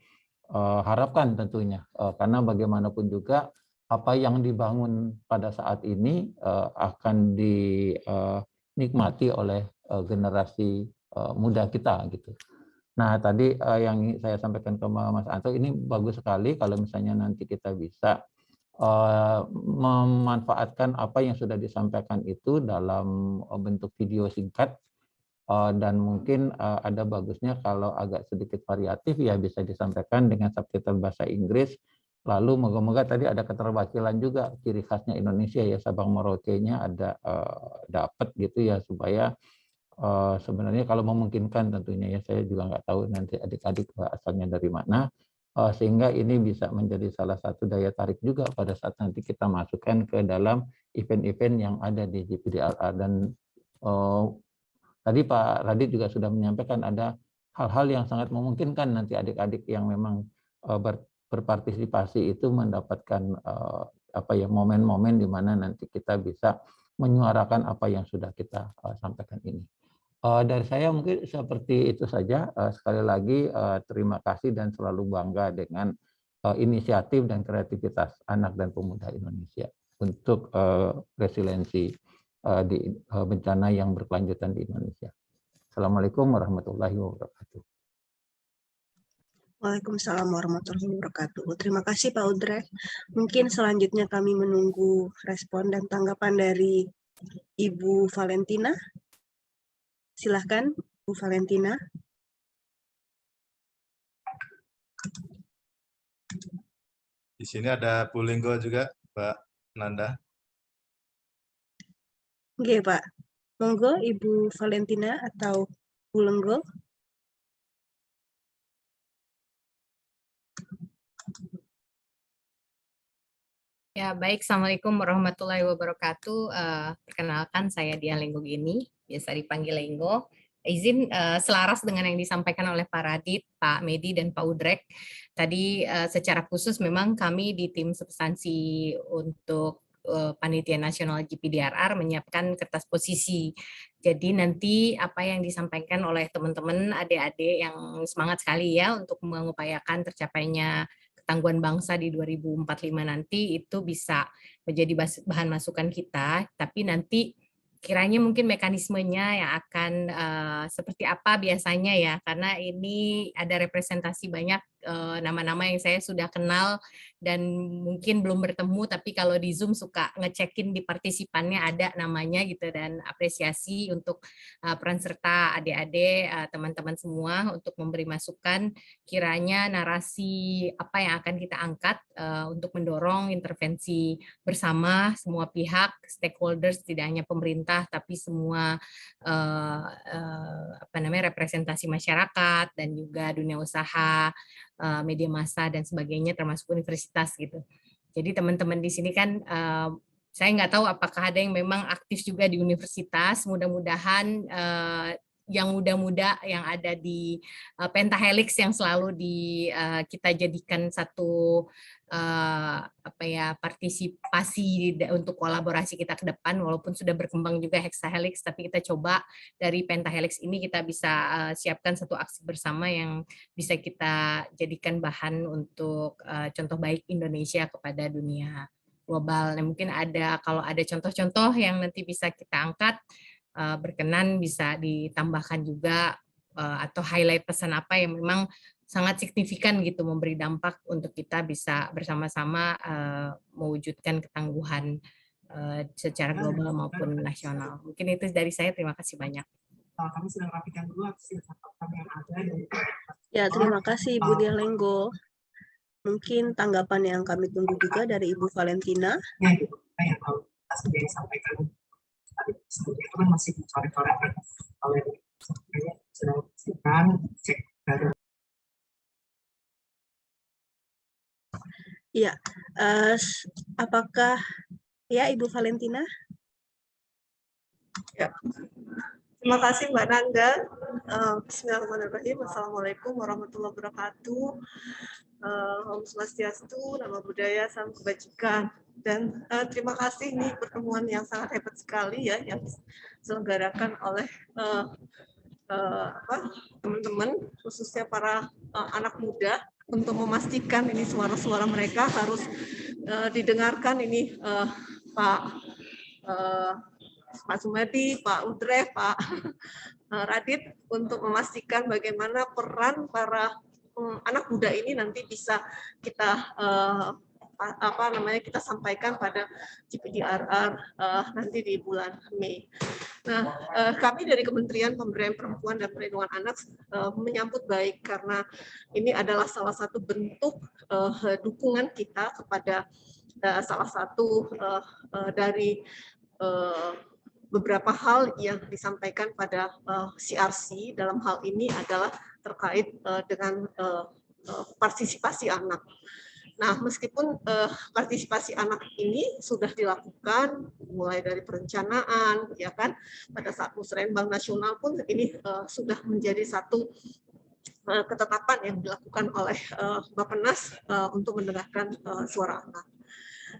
harapkan tentunya, karena bagaimanapun juga apa yang dibangun pada saat ini akan dinikmati oleh generasi muda kita gitu. Nah tadi yang saya sampaikan ke Mas Anto ini bagus sekali kalau misalnya nanti kita bisa memanfaatkan apa yang sudah disampaikan itu dalam bentuk video singkat. Dan mungkin ada bagusnya kalau agak sedikit variatif ya, bisa disampaikan dengan subtitle bahasa Inggris. Lalu moga-moga tadi ada keterwakilan juga ciri khasnya Indonesia ya, Sabang Merauke-nya ada dapat gitu ya, supaya sebenarnya kalau memungkinkan tentunya ya, saya juga nggak tahu nanti adik-adik asalnya dari mana, sehingga ini bisa menjadi salah satu daya tarik juga pada saat nanti kita masukkan ke dalam event-event yang ada di GPDRR. Dan tadi Pak Radit juga sudah menyampaikan ada hal-hal yang sangat memungkinkan nanti adik-adik yang memang berpartisipasi itu mendapatkan momen-momen di mana nanti kita bisa menyuarakan apa yang sudah kita sampaikan ini. Dari saya mungkin seperti itu saja. Sekali lagi terima kasih dan selalu bangga dengan inisiatif dan kreativitas anak dan pemuda Indonesia untuk resiliensi di bencana yang berkelanjutan di Indonesia. Assalamualaikum warahmatullahi wabarakatuh. Waalaikumsalam warahmatullahi wabarakatuh. Terima kasih Pak Udrek. Mungkin selanjutnya kami menunggu respon dan tanggapan dari Ibu Valentina. Silahkan, Bu Valentina. Di sini ada Bu Linggo juga, Mbak Nanda. Oke, Pak. Monggo Ibu Valentina atau Bu Lenggo. Ya, baik. Assalamualaikum warahmatullahi wabarakatuh. Perkenalkan, saya Dian Lenggo Gini, biasa dipanggil Lenggo. Izin selaras dengan yang disampaikan oleh Pak Radit, Pak Medi, dan Pak Udrek. Tadi secara khusus memang kami di tim substansi untuk Panitia Nasional GPDRR menyiapkan kertas posisi. Jadi nanti apa yang disampaikan oleh teman-teman adik-adik yang semangat sekali ya untuk mengupayakan tercapainya ketangguhan bangsa di 2045 nanti itu bisa menjadi bahan masukan kita, tapi nanti kiranya mungkin mekanismenya yang akan seperti apa biasanya ya, karena ini ada representasi banyak nama-nama yang saya sudah kenal dan mungkin belum bertemu, tapi kalau di Zoom suka ngecekin di partisipannya ada namanya gitu, dan apresiasi untuk peran serta adik-adik, teman-teman semua untuk memberi masukan kiranya narasi apa yang akan kita angkat untuk mendorong intervensi bersama semua pihak, stakeholders, tidak hanya pemerintah, tapi semua representasi masyarakat dan juga dunia usaha, media massa dan sebagainya, termasuk universitas gitu. Jadi teman-teman di sini kan saya nggak tahu apakah ada yang memang aktif juga di universitas. Mudah-mudahan yang muda-muda yang ada di Pentahelix yang selalu kita jadikan satu partisipasi untuk kolaborasi kita ke depan, walaupun sudah berkembang juga Hexahelix, tapi kita coba dari Pentahelix ini kita bisa siapkan satu aksi bersama yang bisa kita jadikan bahan untuk contoh baik Indonesia kepada dunia global. Nah, mungkin kalau ada contoh-contoh yang nanti bisa kita angkat, berkenan bisa ditambahkan juga atau highlight pesan apa yang memang sangat signifikan gitu, memberi dampak untuk kita bisa bersama-sama mewujudkan ketangguhan secara global maupun nasional. Mungkin itu dari saya, terima kasih banyak. Kami sedang rapikan dulu hasil catatan yang ada. Ya, terima kasih Ibu Dian Lenggo. Mungkin tanggapan yang kami tunggu juga dari Ibu Valentina. Ya, gitu. Yang sudah disampaikan tadi sebelumnya itu kan masih dicoret-coret oleh sedang disampaikan cek dari. Iya, apakah ya Ibu Valentina? Ya, terima kasih Mbak Nanda. Bismillahirrahmanirrahim. Assalamualaikum warahmatullahi wabarakatuh. Om Swastiastu, Nama Budaya, Salam Kebajikan. Dan terima kasih, ini pertemuan yang sangat hebat sekali ya, yang diselenggarakan oleh teman-teman, khususnya para anak muda, untuk memastikan ini suara-suara mereka harus didengarkan. Ini Pak Sumedi, Pak Udrek, Pak Radit, untuk memastikan bagaimana peran para anak muda ini nanti bisa kita kita sampaikan pada GPDRR nanti di bulan Mei. Nah, kami dari Kementerian Pemberdayaan Perempuan dan Perlindungan Anak menyambut baik karena ini adalah salah satu bentuk dukungan kita kepada salah satu dari beberapa hal yang disampaikan pada CRC dalam hal ini adalah terkait dengan partisipasi anak. Nah, meskipun partisipasi anak ini sudah dilakukan mulai dari perencanaan, ya kan, pada saat Musrenbang Nasional pun ini sudah menjadi satu ketetapan yang dilakukan oleh Bappenas untuk mendengarkan suara anak.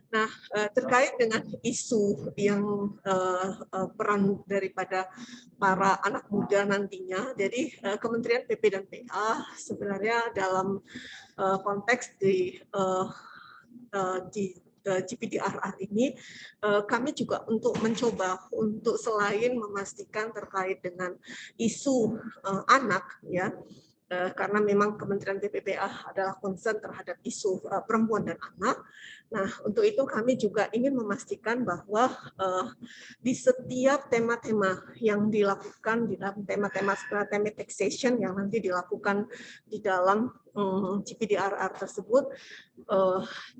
Nah, terkait dengan isu yang peran daripada para anak muda nantinya, jadi Kementerian PP dan PA sebenarnya dalam konteks di GPDRR ini, kami juga untuk mencoba untuk selain memastikan terkait dengan isu anak, ya, karena memang Kementerian PPPA adalah concern terhadap isu perempuan dan anak. Nah, untuk itu kami juga ingin memastikan bahwa di setiap tema-tema yang dilakukan di dalam tema-tema thematic session yang nanti dilakukan di dalam GPDRR tersebut,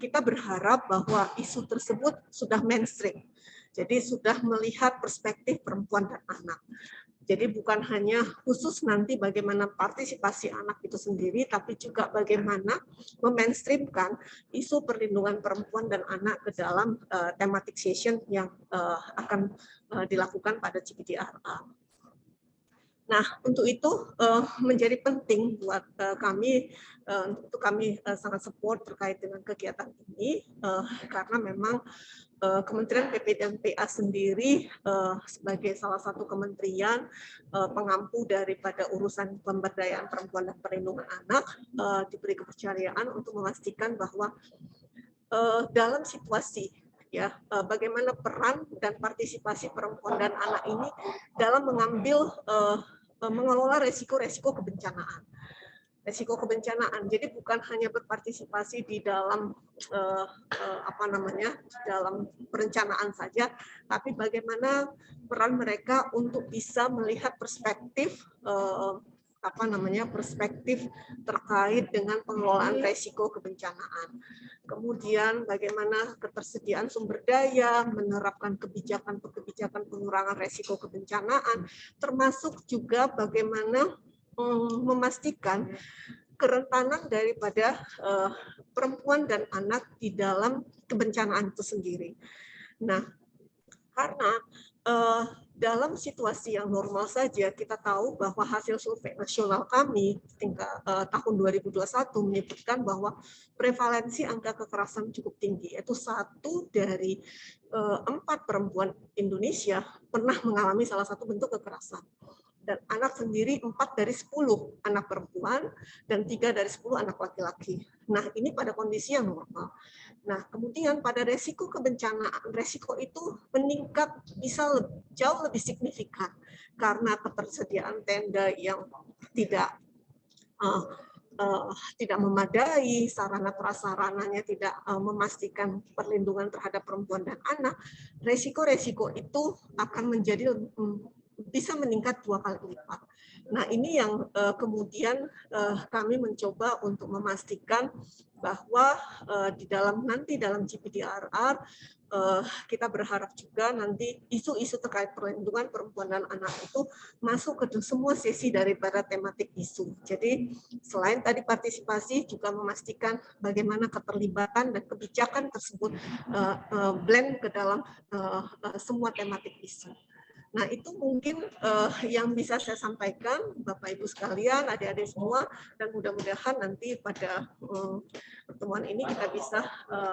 kita berharap bahwa isu tersebut sudah mainstream. Jadi sudah melihat perspektif perempuan dan anak. Jadi bukan hanya khusus nanti bagaimana partisipasi anak itu sendiri, tapi juga bagaimana memainstreamkan isu perlindungan perempuan dan anak ke dalam thematic session yang akan dilakukan pada GPDRR. Nah, untuk itu menjadi penting buat kami, untuk kami sangat support terkait dengan kegiatan ini, karena memang Kementerian PP dan PA sendiri sebagai salah satu kementerian pengampu daripada urusan pemberdayaan perempuan dan perlindungan anak diberi kepercayaan untuk memastikan bahwa dalam situasi ya bagaimana peran dan partisipasi perempuan dan anak ini dalam mengelola resiko-resiko kebencanaan. Resiko kebencanaan. Jadi bukan hanya berpartisipasi di dalam dalam perencanaan saja, tapi bagaimana peran mereka untuk bisa melihat perspektif perspektif terkait dengan pengelolaan resiko kebencanaan. Kemudian bagaimana ketersediaan sumber daya, menerapkan kebijakan pengurangan resiko kebencanaan, termasuk juga bagaimana memastikan kerentanan daripada perempuan dan anak di dalam kebencanaan itu sendiri. Nah, karena dalam situasi yang normal saja kita tahu bahwa hasil survei nasional kami tingkat tahun 2021 menyebutkan bahwa prevalensi angka kekerasan cukup tinggi, yaitu 1 dari 4 perempuan Indonesia pernah mengalami salah satu bentuk kekerasan. Dan anak sendiri 4 dari 10 anak perempuan dan 3 dari 10 anak laki-laki. Nah, ini pada kondisi yang normal. Nah, kemudian pada resiko kebencanaan, resiko itu meningkat bisa jauh lebih signifikan karena ketersediaan tenda yang tidak memadai, sarana prasarananya tidak memastikan perlindungan terhadap perempuan dan anak. Resiko-resiko itu akan menjadi bisa meningkat 2 kali lipat. Nah, ini yang kemudian kami mencoba untuk memastikan bahwa di dalam GPDRR kita berharap juga nanti isu-isu terkait perlindungan perempuan dan anak itu masuk ke semua sesi daripada tematik isu. Jadi selain tadi partisipasi juga memastikan bagaimana keterlibatan dan kebijakan tersebut blend ke dalam semua tematik isu. Nah, itu mungkin yang bisa saya sampaikan, Bapak Ibu sekalian, adik-adik semua, dan mudah-mudahan nanti pada pertemuan ini kita bisa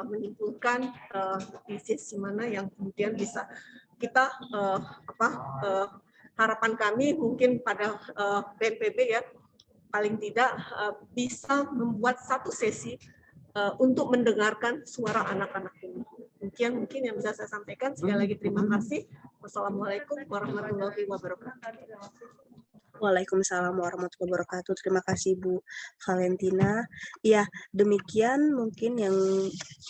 menyimpulkan di sisi mana yang kemudian bisa kita harapan kami mungkin pada BNPB ya, paling tidak bisa membuat satu sesi untuk mendengarkan suara anak-anak ini. Demikian mungkin yang bisa saya sampaikan. Sekali lagi terima kasih. Wassalamualaikum warahmatullahi wabarakatuh. Waalaikumsalam warahmatullahi wabarakatuh. Terima kasih Bu Valentina. Ya, demikian mungkin yang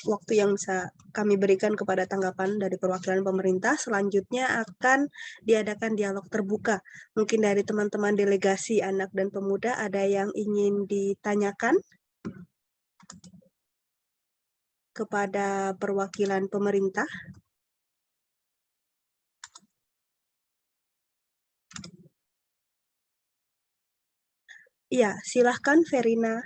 waktu yang bisa kami berikan kepada tanggapan dari perwakilan pemerintah. Selanjutnya akan diadakan dialog terbuka. Mungkin dari teman-teman delegasi anak dan pemuda ada yang ingin ditanyakan kepada perwakilan pemerintah. Iya, silahkan Verina.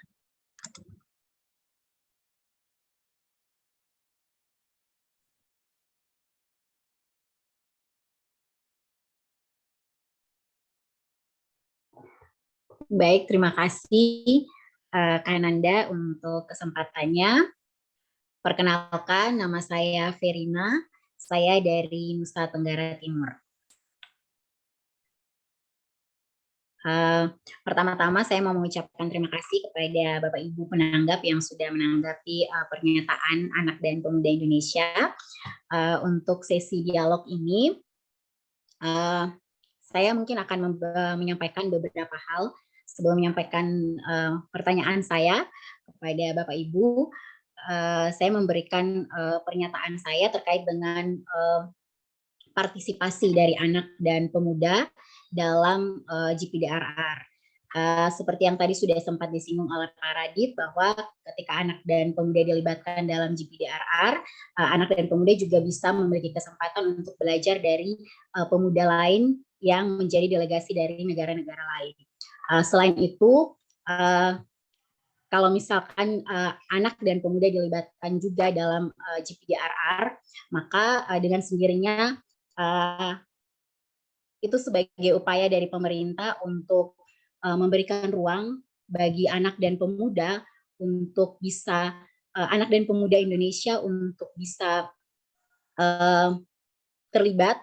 Baik, terima kasih Kak Nanda untuk kesempatannya. Perkenalkan, nama saya Verina, saya dari Nusa Tenggara Timur. Pertama-tama saya mau mengucapkan terima kasih kepada Bapak Ibu penanggap yang sudah menanggapi pernyataan anak dan pemuda Indonesia. Untuk sesi dialog ini, saya mungkin akan menyampaikan beberapa hal sebelum menyampaikan pertanyaan saya kepada Bapak Ibu. Saya memberikan pernyataan saya terkait dengan partisipasi dari anak dan pemuda dalam GPDRR. Seperti yang tadi sudah sempat disinggung oleh Pak Radit, bahwa ketika anak dan pemuda dilibatkan dalam GPDRR, anak dan pemuda juga bisa memiliki kesempatan untuk belajar dari pemuda lain yang menjadi delegasi dari negara-negara lain. Selain itu, kalau misalkan anak dan pemuda dilibatkan juga dalam GPDRR, maka dengan sendirinya itu sebagai upaya dari pemerintah untuk memberikan ruang bagi anak dan pemuda untuk bisa anak dan pemuda Indonesia untuk bisa terlibat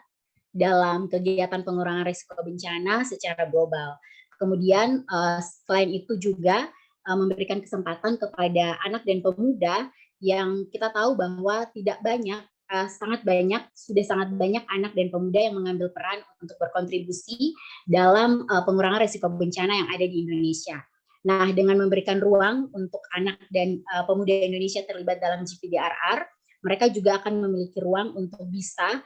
dalam kegiatan pengurangan risiko bencana secara global. Kemudian selain itu juga memberikan kesempatan kepada anak dan pemuda yang kita tahu bahwa tidak banyak, sudah sangat banyak anak dan pemuda yang mengambil peran untuk berkontribusi dalam pengurangan risiko bencana yang ada di Indonesia. Nah, dengan memberikan ruang untuk anak dan pemuda Indonesia terlibat dalam GPDRR, mereka juga akan memiliki ruang untuk bisa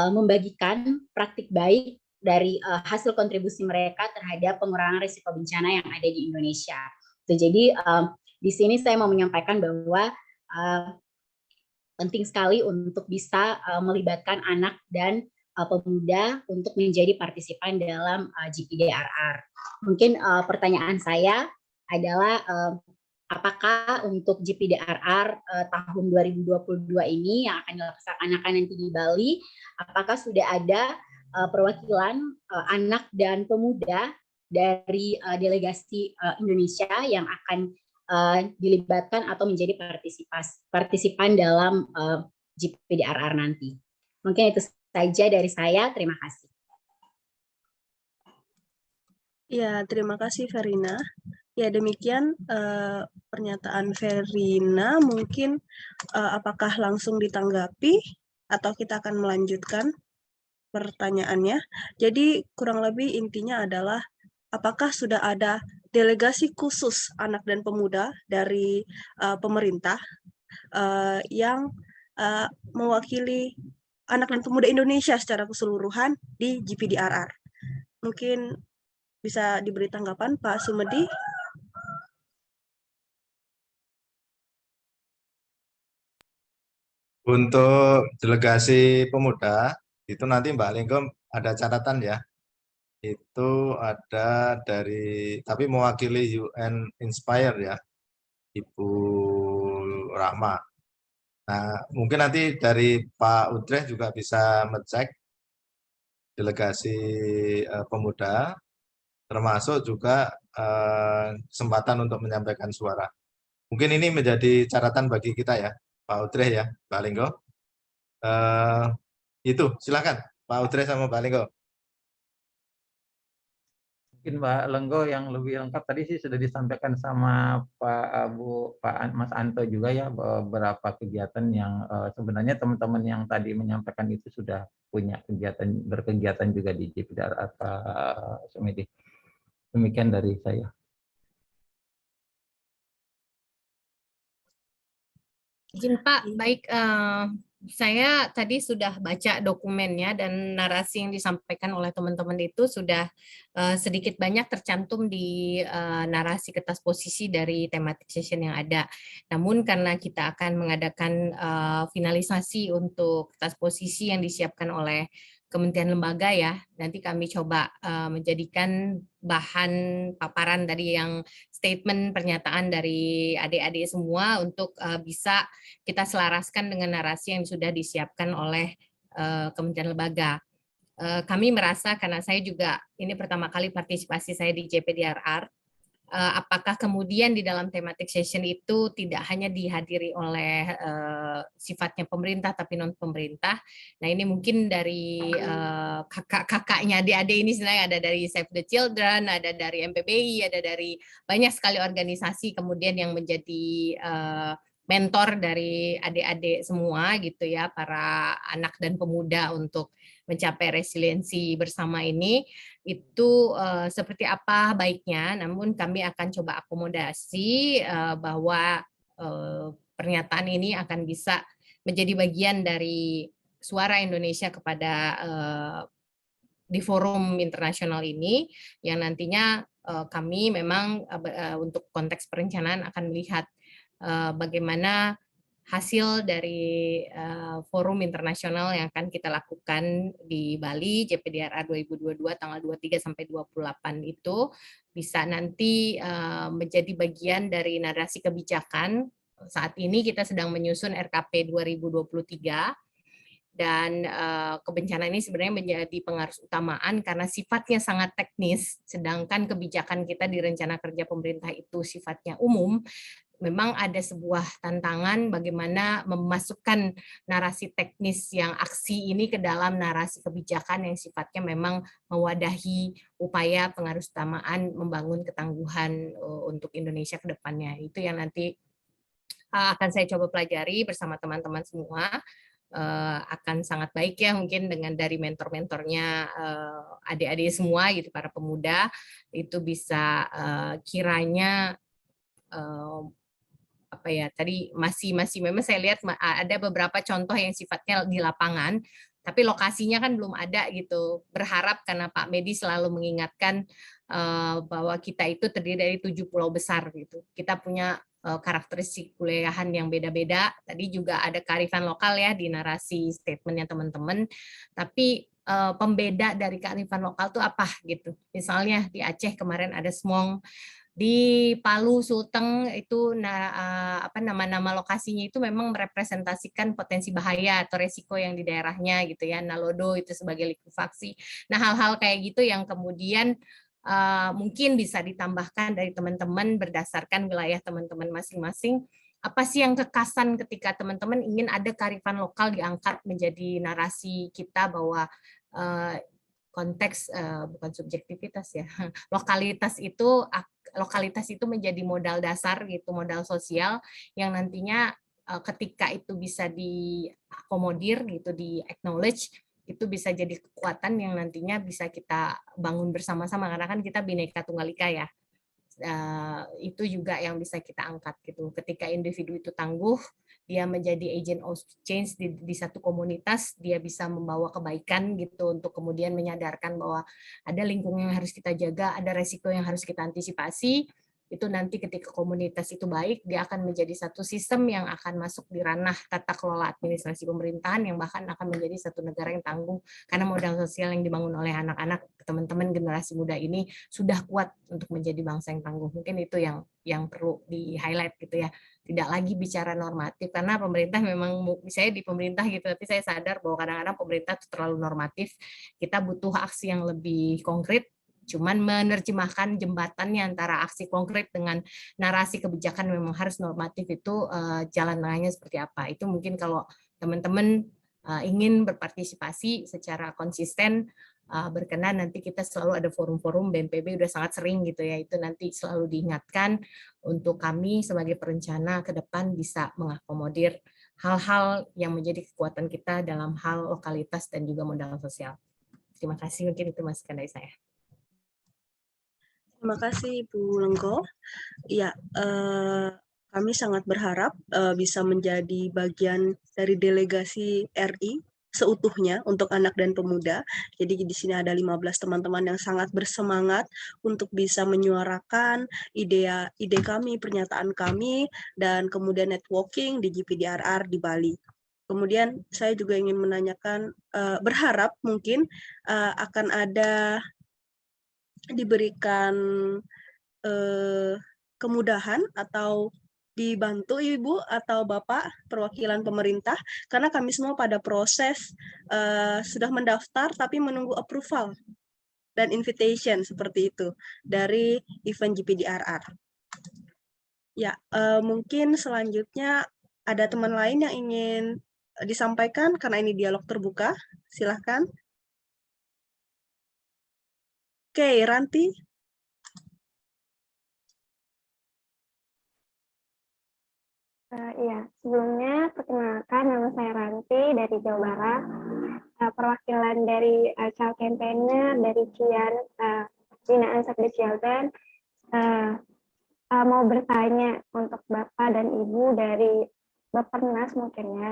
membagikan praktik baik dari hasil kontribusi mereka terhadap pengurangan risiko bencana yang ada di Indonesia. Jadi di sini saya mau menyampaikan bahwa penting sekali untuk bisa melibatkan anak dan pemuda untuk menjadi partisipan dalam GPDRR. Mungkin pertanyaan saya adalah apakah untuk GPDRR tahun 2022 ini yang akan dilaksanakan nanti di Bali, apakah sudah ada perwakilan anak dan pemuda dari delegasi Indonesia yang akan dilibatkan atau menjadi partisipan dalam GPDRR nanti. Mungkin itu saja dari saya. Terima kasih. Ya, terima kasih Verina. Ya, demikian pernyataan Verina. Mungkin apakah langsung ditanggapi atau kita akan melanjutkan pertanyaannya. Jadi kurang lebih intinya adalah apakah sudah ada delegasi khusus anak dan pemuda dari pemerintah yang mewakili anak dan pemuda Indonesia secara keseluruhan di GPDRR. Mungkin bisa diberi tanggapan Pak Sumedi. Untuk delegasi pemuda, itu nanti Mbak Linggo ada catatan ya. Itu ada dari, tapi mewakili UN Inspire ya, Ibu Rahma. Nah, mungkin nanti dari Pak Udreh juga bisa ngecek delegasi pemuda, termasuk juga kesempatan untuk menyampaikan suara. Mungkin ini menjadi catatan bagi kita ya, Pak Udreh ya, Pak Linggo. Itu, silakan Pak Udreh sama Pak Linggo. Mungkin Mbak Lenggo yang lebih lengkap tadi sih sudah disampaikan sama Pak Mas Anto juga ya, beberapa kegiatan yang sebenarnya teman-teman yang tadi menyampaikan itu sudah punya berkegiatan juga di GPDRR Pak Sumedi. Demikian dari saya. Izin Pak, baik, saya tadi sudah baca dokumennya dan narasi yang disampaikan oleh teman-teman itu sudah sedikit banyak tercantum di narasi kertas posisi dari thematic session yang ada. Namun karena kita akan mengadakan finalisasi untuk kertas posisi yang disiapkan oleh kementerian lembaga ya. Nanti kami coba menjadikan bahan paparan dari yang statement pernyataan dari adik-adik semua untuk bisa kita selaraskan dengan narasi yang sudah disiapkan oleh kementerian lembaga. Kami merasa, karena saya juga ini pertama kali partisipasi saya di JPDRR, apakah kemudian di dalam thematic session itu tidak hanya dihadiri oleh sifatnya pemerintah tapi non pemerintah. Nah ini mungkin dari kakak-kakaknya adik-adik ini sebenarnya ada dari Save the Children, ada dari MPBI, ada dari banyak sekali organisasi kemudian yang menjadi mentor dari adik-adik semua gitu ya, para anak dan pemuda untuk mencapai resiliensi bersama ini. Itu seperti apa baiknya, namun kami akan coba akomodasi bahwa pernyataan ini akan bisa menjadi bagian dari suara Indonesia kepada di forum internasional ini, yang nantinya kami memang untuk konteks perencanaan akan melihat bagaimana hasil dari forum internasional yang akan kita lakukan di Bali, JPDRR 2022 tanggal 23 sampai 28 itu bisa nanti menjadi bagian dari narasi kebijakan. Saat ini kita sedang menyusun RKP 2023, dan kebencanaan ini sebenarnya menjadi pengaruh utamaan karena sifatnya sangat teknis, sedangkan kebijakan kita di rencana kerja pemerintah itu sifatnya umum. Memang ada sebuah tantangan bagaimana memasukkan narasi teknis yang aksi ini ke dalam narasi kebijakan yang sifatnya memang mewadahi upaya pengaruh utamaan membangun ketangguhan untuk Indonesia ke depannya. Itu yang nanti akan saya coba pelajari bersama teman-teman semua. Akan sangat baik ya mungkin dengan dari mentor-mentornya adik-adik semua gitu, para pemuda itu bisa kiranya apa ya, tadi masih memang saya lihat ada beberapa contoh yang sifatnya di lapangan, tapi lokasinya kan belum ada gitu. Berharap karena Pak Medi selalu mengingatkan bahwa kita itu terdiri dari 7 pulau besar gitu. Kita punya karakteristik kuliahan yang beda-beda. Tadi juga ada kearifan lokal ya di narasi statementnya teman-teman. Tapi pembeda dari kearifan lokal itu apa gitu. Misalnya di Aceh kemarin ada Smong, di Palu, Sulteng itu nama-nama lokasinya itu memang merepresentasikan potensi bahaya atau resiko yang di daerahnya gitu ya. Nalodo itu sebagai likuifaksi. Nah, hal-hal kayak gitu yang kemudian mungkin bisa ditambahkan dari teman-teman berdasarkan wilayah teman-teman masing-masing. Apa sih yang kekasan ketika teman-teman ingin ada kearifan lokal diangkat menjadi narasi kita bahwa konteks bukan subjektivitas ya, lokalitas itu menjadi modal dasar gitu, modal sosial yang nantinya ketika itu bisa diakomodir gitu, di acknowledge, itu bisa jadi kekuatan yang nantinya bisa kita bangun bersama-sama karena kan kita Bhinneka Tunggal Ika ya. Itu juga yang bisa kita angkat gitu. Ketika individu itu tangguh, dia menjadi agent of change di satu komunitas, dia bisa membawa kebaikan gitu untuk kemudian menyadarkan bahwa ada lingkungan yang harus kita jaga, ada resiko yang harus kita antisipasi. Itu nanti ketika komunitas itu baik, dia akan menjadi satu sistem yang akan masuk di ranah tata kelola administrasi pemerintahan yang bahkan akan menjadi satu negara yang tangguh karena modal sosial yang dibangun oleh anak-anak, teman-teman generasi muda ini sudah kuat untuk menjadi bangsa yang tangguh. Mungkin itu yang perlu di-highlight gitu ya. Tidak lagi bicara normatif karena pemerintah memang, saya di pemerintah gitu, tapi saya sadar bahwa kadang-kadang pemerintah itu terlalu normatif. Kita butuh aksi yang lebih konkret. Cuman menerjemahkan jembatannya antara aksi konkret dengan narasi kebijakan memang harus normatif itu jalan tengahnya seperti apa. Itu mungkin kalau teman-teman ingin berpartisipasi secara konsisten, berkenan, nanti kita selalu ada forum-forum, BNPB udah sangat sering gitu ya, itu nanti selalu diingatkan untuk kami sebagai perencana ke depan bisa mengakomodir hal-hal yang menjadi kekuatan kita dalam hal lokalitas dan juga modal sosial. Terima kasih, mungkin itu masukan dari saya. Terima kasih Bu Lengko. Ya, kami sangat berharap bisa menjadi bagian dari delegasi RI seutuhnya untuk anak dan pemuda. Jadi di sini ada 15 teman-teman yang sangat bersemangat untuk bisa menyuarakan ide kami, pernyataan kami, dan kemudian networking di JPDRR di Bali. Kemudian saya juga ingin menanyakan, berharap mungkin akan ada diberikan kemudahan atau dibantu Ibu atau Bapak perwakilan pemerintah, karena kami semua pada proses sudah mendaftar tapi menunggu approval dan invitation seperti itu dari event GPDRR. Ya, mungkin selanjutnya ada teman lain yang ingin disampaikan karena ini dialog terbuka. Silahkan. Oke, Ranti. Iya, sebelumnya perkenalkan nama saya Ranti dari Jawa Barat, perwakilan dari Child Campaigner dari Cian, Binaan Save the Children. Mau bertanya untuk Bapak dan Ibu dari Bappenas mungkin ya.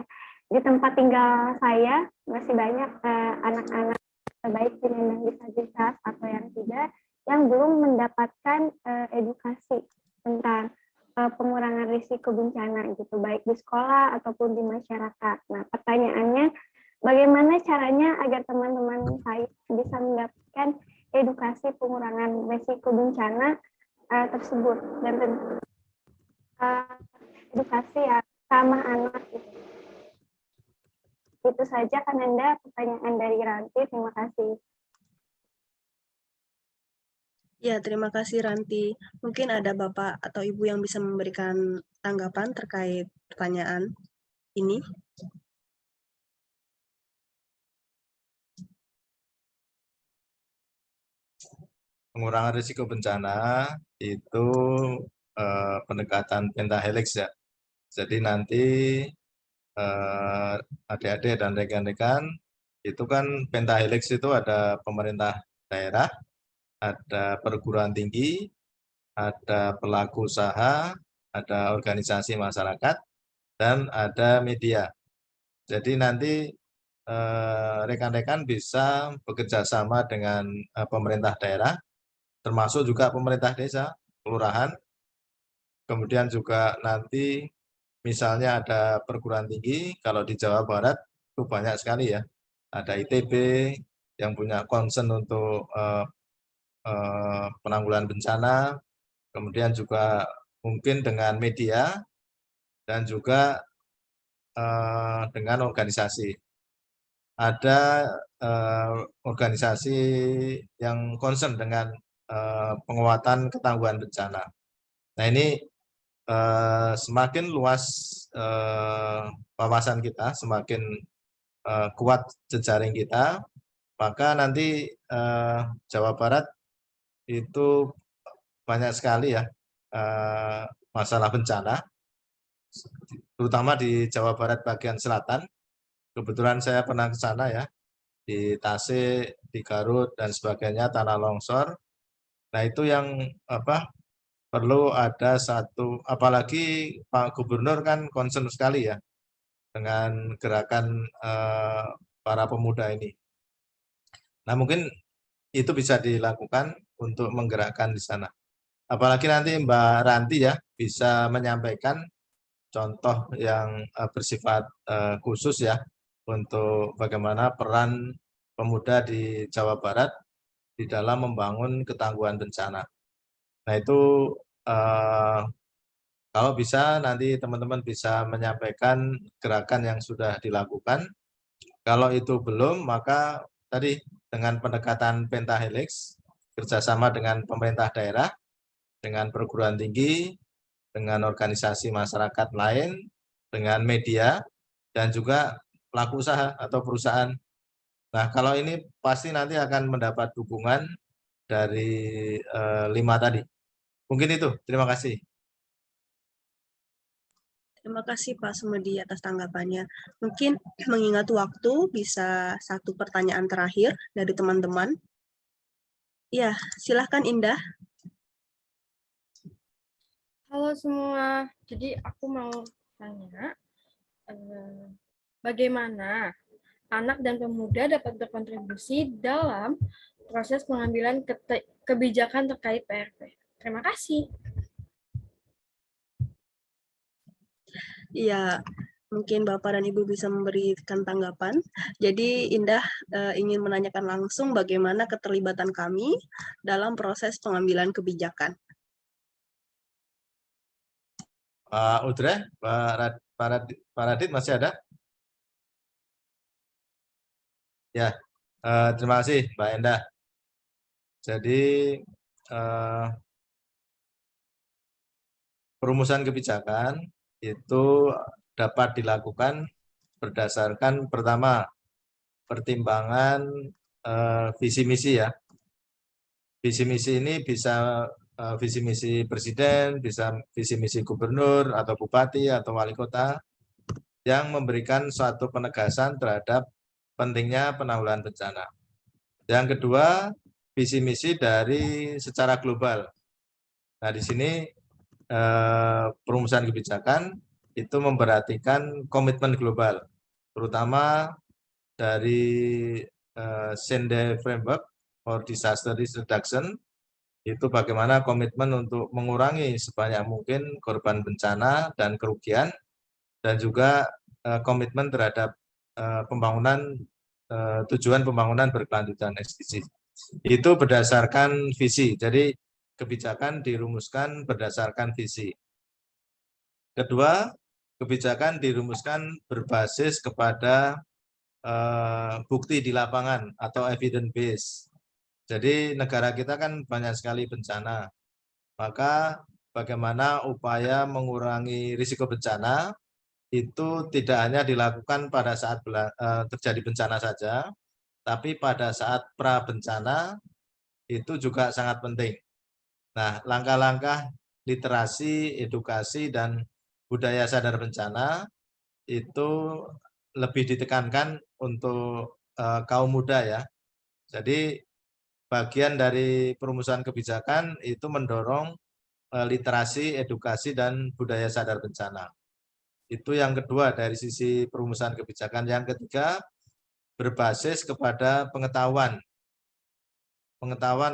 Di tempat tinggal saya masih banyak anak-anak baik penyandang disabilitas atau yang tidak yang belum mendapatkan edukasi tentang pengurangan risiko bencana gitu, baik di sekolah ataupun di masyarakat. Nah, pertanyaannya, bagaimana caranya agar teman-teman saya bisa mendapatkan edukasi pengurangan risiko bencana tersebut dan edukasi yang ramah anak gitu. Itu saja kan Anda pertanyaan dari Ranti. Terima kasih. Ya, terima kasih Ranti. Mungkin ada Bapak atau Ibu yang bisa memberikan tanggapan terkait pertanyaan ini. Pengurangan risiko bencana itu pendekatan pentahelix ya. Jadi nanti adik-adik dan rekan-rekan itu kan pentahelix itu ada pemerintah daerah, ada perguruan tinggi, ada pelaku usaha, ada organisasi masyarakat, dan ada media. Jadi nanti rekan-rekan bisa bekerja sama dengan pemerintah daerah, termasuk juga pemerintah desa, kelurahan, kemudian juga nanti misalnya ada perguruan tinggi, kalau di Jawa Barat itu banyak sekali ya, ada ITB yang punya concern untuk penanggulangan bencana, kemudian juga mungkin dengan media, dan juga dengan organisasi. Ada organisasi yang concern dengan penguatan ketangguhan bencana. Nah ini semakin luas wawasan kita, semakin kuat jejaring kita, maka nanti Jawa Barat itu banyak sekali ya masalah bencana, terutama di Jawa Barat bagian selatan. Kebetulan saya pernah ke sana ya, di Tasik, di Garut dan sebagainya, tanah longsor. Nah itu yang perlu ada satu, apalagi Pak Gubernur kan concern sekali ya dengan gerakan para pemuda ini. Nah mungkin itu bisa dilakukan untuk menggerakkan di sana. Apalagi nanti Mbak Ranti ya bisa menyampaikan contoh yang bersifat khusus ya untuk bagaimana peran pemuda di Jawa Barat di dalam membangun ketangguhan bencana. Nah itu kalau bisa nanti teman-teman bisa menyampaikan gerakan yang sudah dilakukan. Kalau itu belum, maka tadi dengan pendekatan pentahelix, kerjasama dengan pemerintah daerah, dengan perguruan tinggi, dengan organisasi masyarakat lain, dengan media, dan juga pelaku usaha atau perusahaan. Nah, kalau ini pasti nanti akan mendapat dukungan dari 5 tadi. Mungkin itu, terima kasih. Terima kasih Pak Sumedi atas tanggapannya. Mungkin mengingat waktu, bisa satu pertanyaan terakhir dari teman-teman. Ya, silahkan Indah. Halo semua, jadi aku mau tanya, bagaimana anak dan pemuda dapat berkontribusi dalam proses pengambilan kebijakan terkait PRP. Terima kasih. Iya, Mungkin Bapak dan Ibu bisa memberikan tanggapan. Jadi Indah ingin menanyakan langsung bagaimana keterlibatan kami dalam proses pengambilan kebijakan. Pak Udre, Pak Radit masih ada? Ya, terima kasih Mbak Endah. Jadi perumusan kebijakan itu dapat dilakukan berdasarkan pertama pertimbangan visi misi ya. Visi misi ini bisa visi misi presiden, bisa visi misi gubernur atau bupati atau wali kota yang memberikan suatu penegasan terhadap pentingnya penanggulangan bencana. Yang kedua, visi misi dari secara global. Nah, di sini perumusan kebijakan itu memperhatikan komitmen global, terutama dari Sendai Framework for Disaster Risk Reduction, itu bagaimana komitmen untuk mengurangi sebanyak mungkin korban bencana dan kerugian, dan juga komitmen terhadap pembangunan tujuan pembangunan berkelanjutan SDG. Itu berdasarkan visi. Jadi kebijakan dirumuskan berdasarkan visi. Kedua, kebijakan dirumuskan berbasis kepada bukti di lapangan atau evidence base. Jadi negara kita kan banyak sekali bencana. Maka bagaimana upaya mengurangi risiko bencana itu tidak hanya dilakukan pada saat terjadi bencana saja, tapi pada saat pra bencana itu juga sangat penting. Nah, langkah-langkah literasi, edukasi, dan budaya sadar bencana itu lebih ditekankan untuk kaum muda ya. Jadi bagian dari perumusan kebijakan itu mendorong literasi, edukasi, dan budaya sadar bencana. Itu yang kedua dari sisi perumusan kebijakan. Yang ketiga, berbasis kepada pengetahuan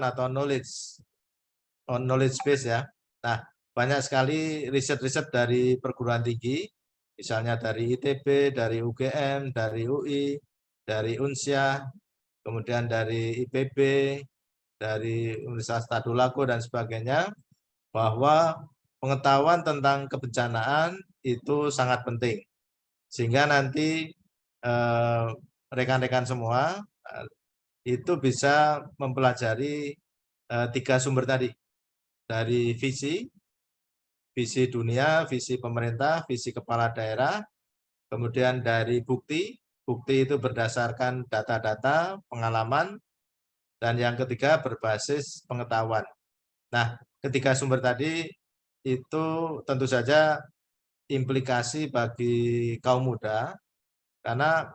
atau knowledge base ya. Nah, banyak sekali riset-riset dari perguruan tinggi, misalnya dari ITB, dari UGM, dari UI, dari UNSYA, kemudian dari IPB, dari Universitas Tadulako, dan sebagainya, bahwa pengetahuan tentang kebencanaan itu sangat penting. Sehingga nanti rekan-rekan semua itu bisa mempelajari 3 sumber tadi. Dari visi dunia, visi pemerintah, visi kepala daerah, kemudian dari bukti itu berdasarkan data-data, pengalaman, dan yang ketiga berbasis pengetahuan. Nah, ketiga sumber tadi itu tentu saja implikasi bagi kaum muda, karena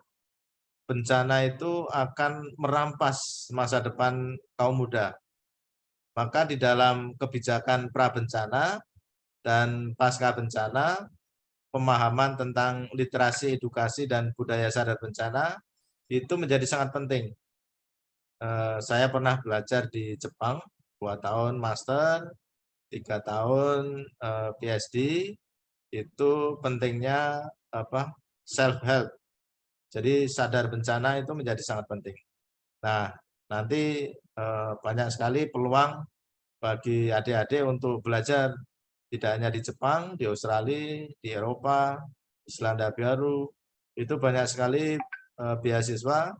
bencana itu akan merampas masa depan kaum muda. Maka di dalam kebijakan pra-bencana dan pasca bencana, pemahaman tentang literasi, edukasi, dan budaya sadar bencana itu menjadi sangat penting. Saya pernah belajar di Jepang 2 tahun master, 3 tahun PhD, itu pentingnya self-help. Jadi sadar bencana itu menjadi sangat penting. Nah, nanti banyak sekali peluang bagi adik-adik untuk belajar, tidak hanya di Jepang, di Australia, di Eropa, di Selandia Baru, itu banyak sekali beasiswa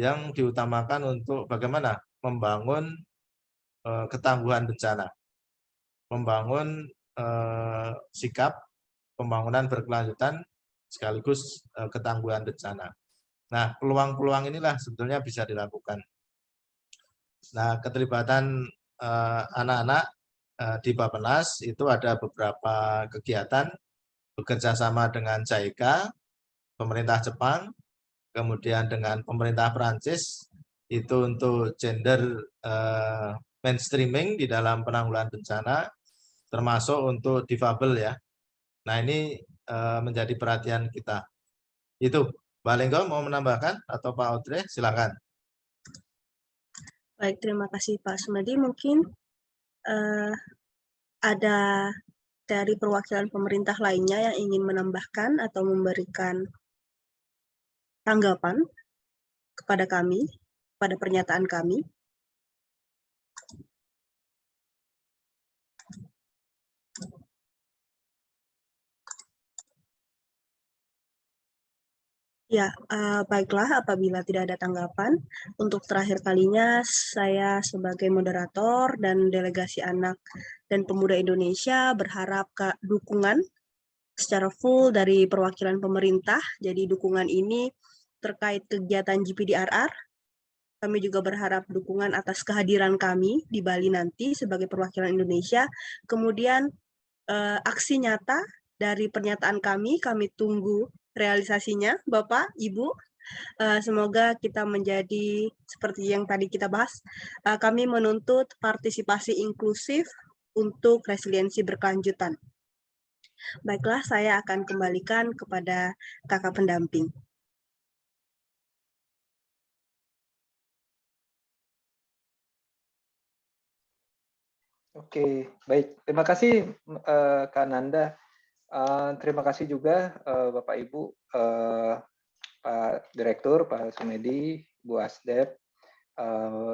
yang diutamakan untuk bagaimana membangun ketangguhan bencana, membangun sikap pembangunan berkelanjutan sekaligus ketangguhan bencana. Nah, peluang-peluang inilah sebetulnya bisa dilakukan. Nah, keterlibatan anak-anak di Bappenas itu ada beberapa kegiatan bekerja sama dengan JICA, pemerintah Jepang, kemudian dengan pemerintah Perancis, itu untuk gender mainstreaming di dalam penanggulangan bencana, termasuk untuk difabel ya. Nah, ini menjadi perhatian kita. Itu, Mbak Lenggo mau menambahkan atau Pak Audrey, silakan. Baik, terima kasih Pak Sumedi. Mungkin ada dari perwakilan pemerintah lainnya yang ingin menambahkan atau memberikan tanggapan kepada kami, pada pernyataan kami? Ya, baiklah apabila tidak ada tanggapan, untuk terakhir kalinya saya sebagai moderator dan delegasi anak dan pemuda Indonesia berharap dukungan secara full dari perwakilan pemerintah. Jadi dukungan ini terkait kegiatan GPDRR. Kami juga berharap dukungan atas kehadiran kami di Bali nanti sebagai perwakilan Indonesia. Kemudian aksi nyata dari pernyataan kami tunggu realisasinya, Bapak, Ibu. Semoga kita menjadi seperti yang tadi kita bahas. Kami menuntut partisipasi inklusif untuk resiliensi berkelanjutan. Baiklah, saya akan kembalikan kepada kakak pendamping. Oke, baik. Terima kasih Kak Nanda. Terima kasih juga Bapak Ibu, Pak Direktur, Pak Sumedi, Bu Asdep,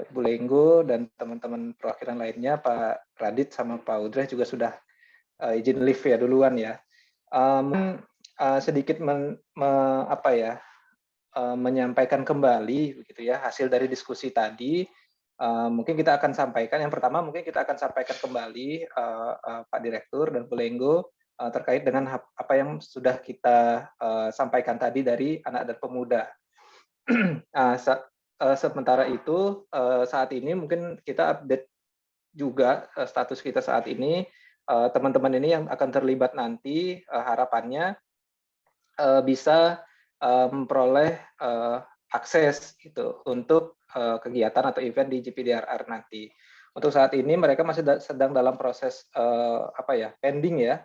Ibu Lenggo, dan teman-teman perwakilan lainnya, Pak Radit sama Pak Udreh juga sudah izin live ya duluan ya. Sedikit menyampaikan kembali begitu ya hasil dari diskusi tadi. Mungkin kita akan sampaikan, yang pertama mungkin kita akan sampaikan kembali Pak Direktur dan Bu Lenggo terkait dengan apa yang sudah kita sampaikan tadi dari anak dan pemuda. Sementara itu saat ini mungkin kita update juga status kita saat ini. Teman-teman ini yang akan terlibat nanti harapannya bisa memperoleh akses gitu untuk kegiatan atau event di GPDRR nanti. Untuk saat ini mereka masih sedang dalam proses pending ya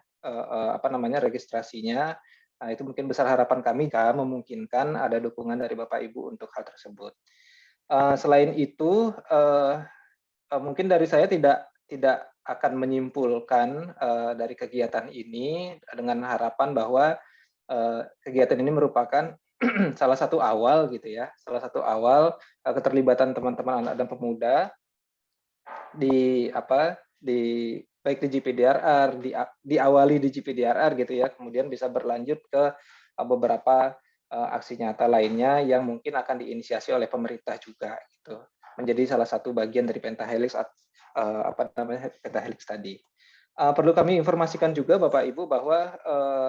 registrasinya. Nah, itu mungkin besar harapan kami memungkinkan ada dukungan dari Bapak Ibu untuk hal tersebut. Selain itu mungkin dari saya tidak akan menyimpulkan dari kegiatan ini dengan harapan bahwa kegiatan ini merupakan salah satu awal gitu ya, salah satu awal keterlibatan teman-teman anak dan pemuda baik di GPDRR, diawali di GPDRR gitu ya, kemudian bisa berlanjut ke beberapa aksi nyata lainnya yang mungkin akan diinisiasi oleh pemerintah juga gitu, menjadi salah satu bagian dari Pentahelix Pentahelix tadi. Perlu kami informasikan juga Bapak Ibu bahwa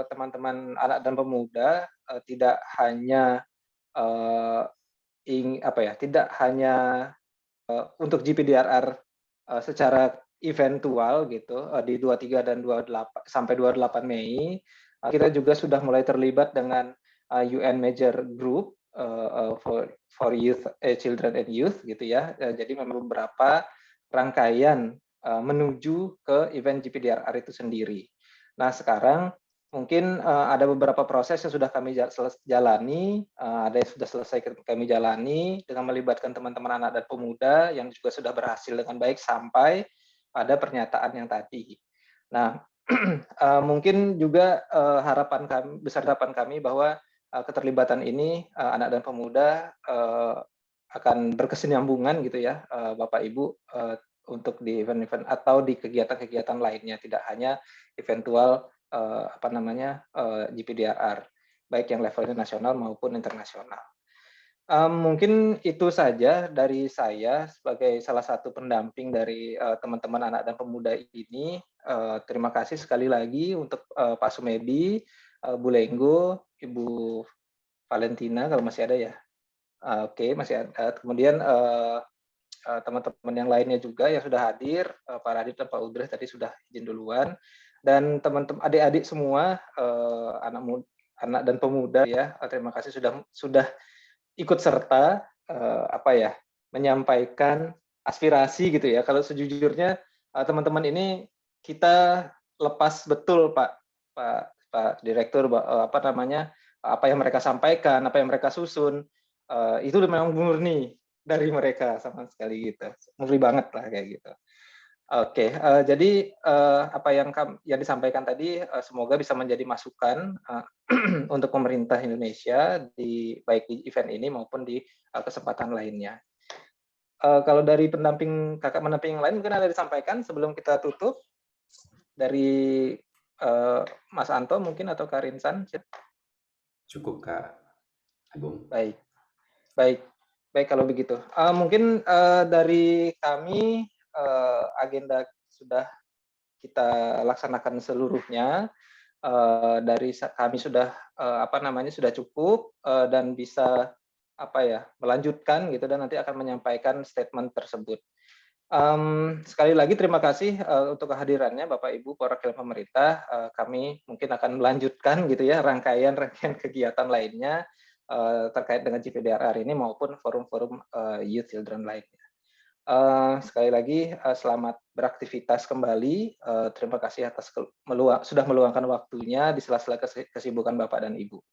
teman-teman anak dan pemuda tidak hanya untuk GPDRR secara eventual gitu di 23 dan 28 sampai 28 Mei. Kita juga sudah mulai terlibat dengan UN Major Group for Youth, Children and Youth gitu ya. Jadi memang beberapa rangkaian menuju ke event GPDRR itu sendiri. Nah, sekarang mungkin ada beberapa proses yang sudah kami jalani, ada yang sudah selesai kami jalani dengan melibatkan teman-teman anak dan pemuda yang juga sudah berhasil dengan baik sampai pada pernyataan yang tadi. Nah, mungkin juga besar harapan kami bahwa keterlibatan ini anak dan pemuda akan berkesinambungan gitu ya, Bapak Ibu, untuk di event-event atau di kegiatan-kegiatan lainnya, tidak hanya eventual GPDRR, baik yang levelnya nasional maupun internasional. Mungkin itu saja dari saya sebagai salah satu pendamping dari teman-teman anak dan pemuda ini. Terima kasih sekali lagi untuk Pak Sumedi, Bu Lenggo, Ibu Valentina kalau masih ada ya. Oke, masih ada. Kemudian teman-teman yang lainnya juga yang sudah hadir, Pak Radit dan Pak Udreh tadi sudah izin duluan, dan teman-teman adik-adik semua, anak dan pemuda ya, terima kasih sudah ikut serta menyampaikan aspirasi gitu ya. Kalau sejujurnya teman-teman ini kita lepas betul Pak Direktur apa yang mereka sampaikan, apa yang mereka susun itu memang murni dari mereka sama sekali gitu, murni banget lah kayak gitu. Oke, jadi apa yang disampaikan tadi semoga bisa menjadi masukan untuk pemerintah Indonesia baik di event ini maupun di kesempatan lainnya. Kalau dari kakak pendamping yang lain mungkin ada disampaikan sebelum kita tutup dari Mas Anto mungkin atau Kak Rinsan. Cukup Kak Agung. Baik kalau begitu. Mungkin dari kami agenda sudah kita laksanakan seluruhnya. Dari kami sudah sudah cukup dan bisa melanjutkan gitu dan nanti akan menyampaikan statement tersebut. Sekali lagi terima kasih untuk kehadirannya Bapak Ibu perwakilan pemerintah. Kami mungkin akan melanjutkan gitu ya rangkaian kegiatan lainnya terkait dengan GPDRR ini maupun forum-forum youth children lainnya. Sekali lagi selamat beraktivitas kembali. Terima kasih atas sudah meluangkan waktunya di sela-sela kesibukan Bapak dan Ibu.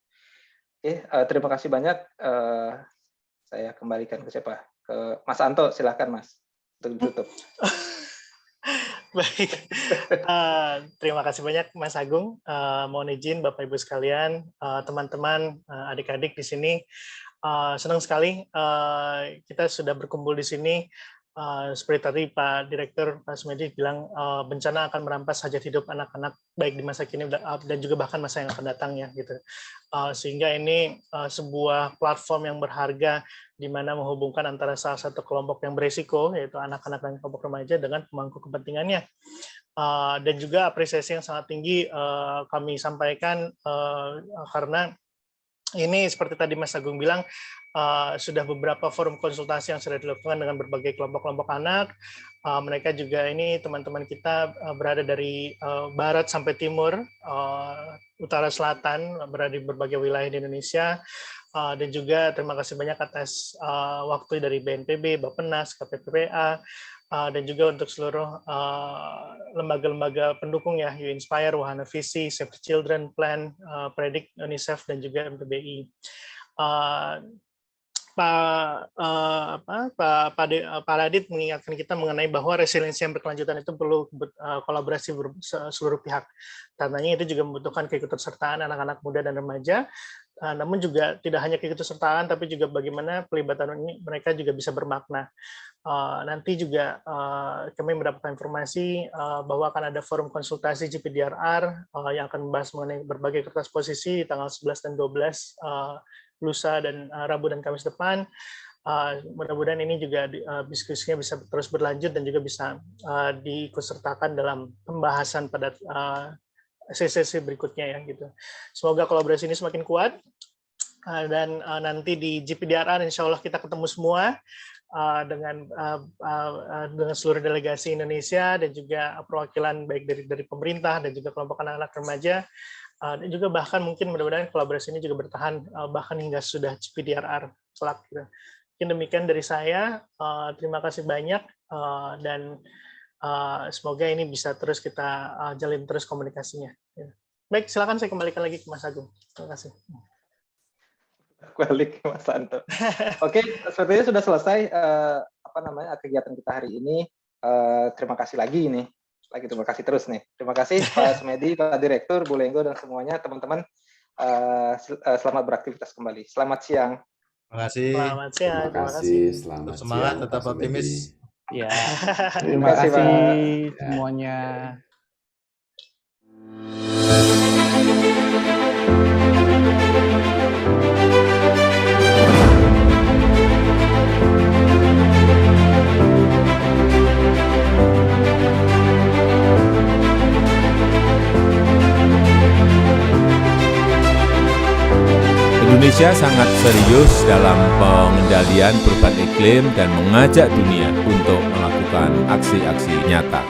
Oke, terima kasih banyak. Saya kembalikan ke siapa? Ke Mas Anto, silahkan Mas untuk ditutup. Baik, terima kasih banyak Mas Agung. Mohon izin Bapak Ibu sekalian, teman-teman, adik-adik di sini. Senang sekali kita sudah berkumpul di sini. Seperti tadi Pak Direktur Pak Sumedi bilang bencana akan merampas hajat hidup anak-anak baik di masa kini dan juga bahkan masa yang akan datang ya gitu. Sehingga ini sebuah platform yang berharga di mana menghubungkan antara salah satu kelompok yang berisiko yaitu anak-anak dan kelompok remaja dengan pemangku kepentingannya. Dan juga apresiasi yang sangat tinggi kami sampaikan karena ini seperti tadi Mas Agung bilang sudah beberapa forum konsultasi yang sudah dilakukan dengan berbagai kelompok-kelompok anak. Mereka juga ini teman-teman kita berada dari barat sampai timur, utara selatan, berada di berbagai wilayah di Indonesia. Dan juga terima kasih banyak atas waktu dari BNPB, Bappenas, KPPPA, dan juga untuk seluruh lembaga-lembaga pendukung ya, You Inspire, Wahana Visi, Save the Children, Plan, Predict, UNICEF, dan juga MPBI. Pak Radit mengingatkan kita mengenai bahwa resiliensi yang berkelanjutan itu perlu kolaborasi seluruh pihak. Karenanya itu juga membutuhkan keikutsertaan anak-anak muda dan remaja, namun juga tidak hanya keikutsertaan, tapi juga bagaimana pelibatan ini mereka juga bisa bermakna. Nanti juga kami mendapatkan informasi bahwa akan ada forum konsultasi GPDRR yang akan membahas mengenai berbagai kertas posisi di tanggal 11 dan 12 lusa dan Rabu dan Kamis depan. Mudah-mudahan ini juga diskusinya bisa terus berlanjut dan juga bisa diikutsertakan dalam pembahasan pada sesi berikutnya ya gitu. Semoga kolaborasi ini semakin kuat dan nanti di GPDRR insya Allah kita ketemu semua dengan seluruh delegasi Indonesia dan juga perwakilan baik dari pemerintah dan juga kelompok anak-anak remaja. Dan juga bahkan mungkin mudah-mudahan kolaborasi ini juga bertahan bahkan hingga sudah GPDRR kelak. Gitu. Mungkin demikian dari saya. Terima kasih banyak dan semoga ini bisa terus kita jalin terus komunikasinya. Baik, silakan saya kembalikan lagi ke Mas Agung. Terima kasih. Balik Mas Anto. Oke, sepertinya sudah selesai kegiatan kita hari ini. Terima kasih lagi nih. Terima kasih terus nih. Terima kasih Pak Sumedi, Pak Direktur, Bu Lenggo, dan semuanya teman-teman. Selamat beraktivitas kembali. Selamat siang. Terima kasih. Selamat siang. Terima kasih. Selamat semangat, siang, tetap Pak optimis. Ya. Terima kasih semuanya. Indonesia sangat serius dalam pengendalian perubahan iklim dan mengajak dunia untuk melakukan aksi-aksi nyata.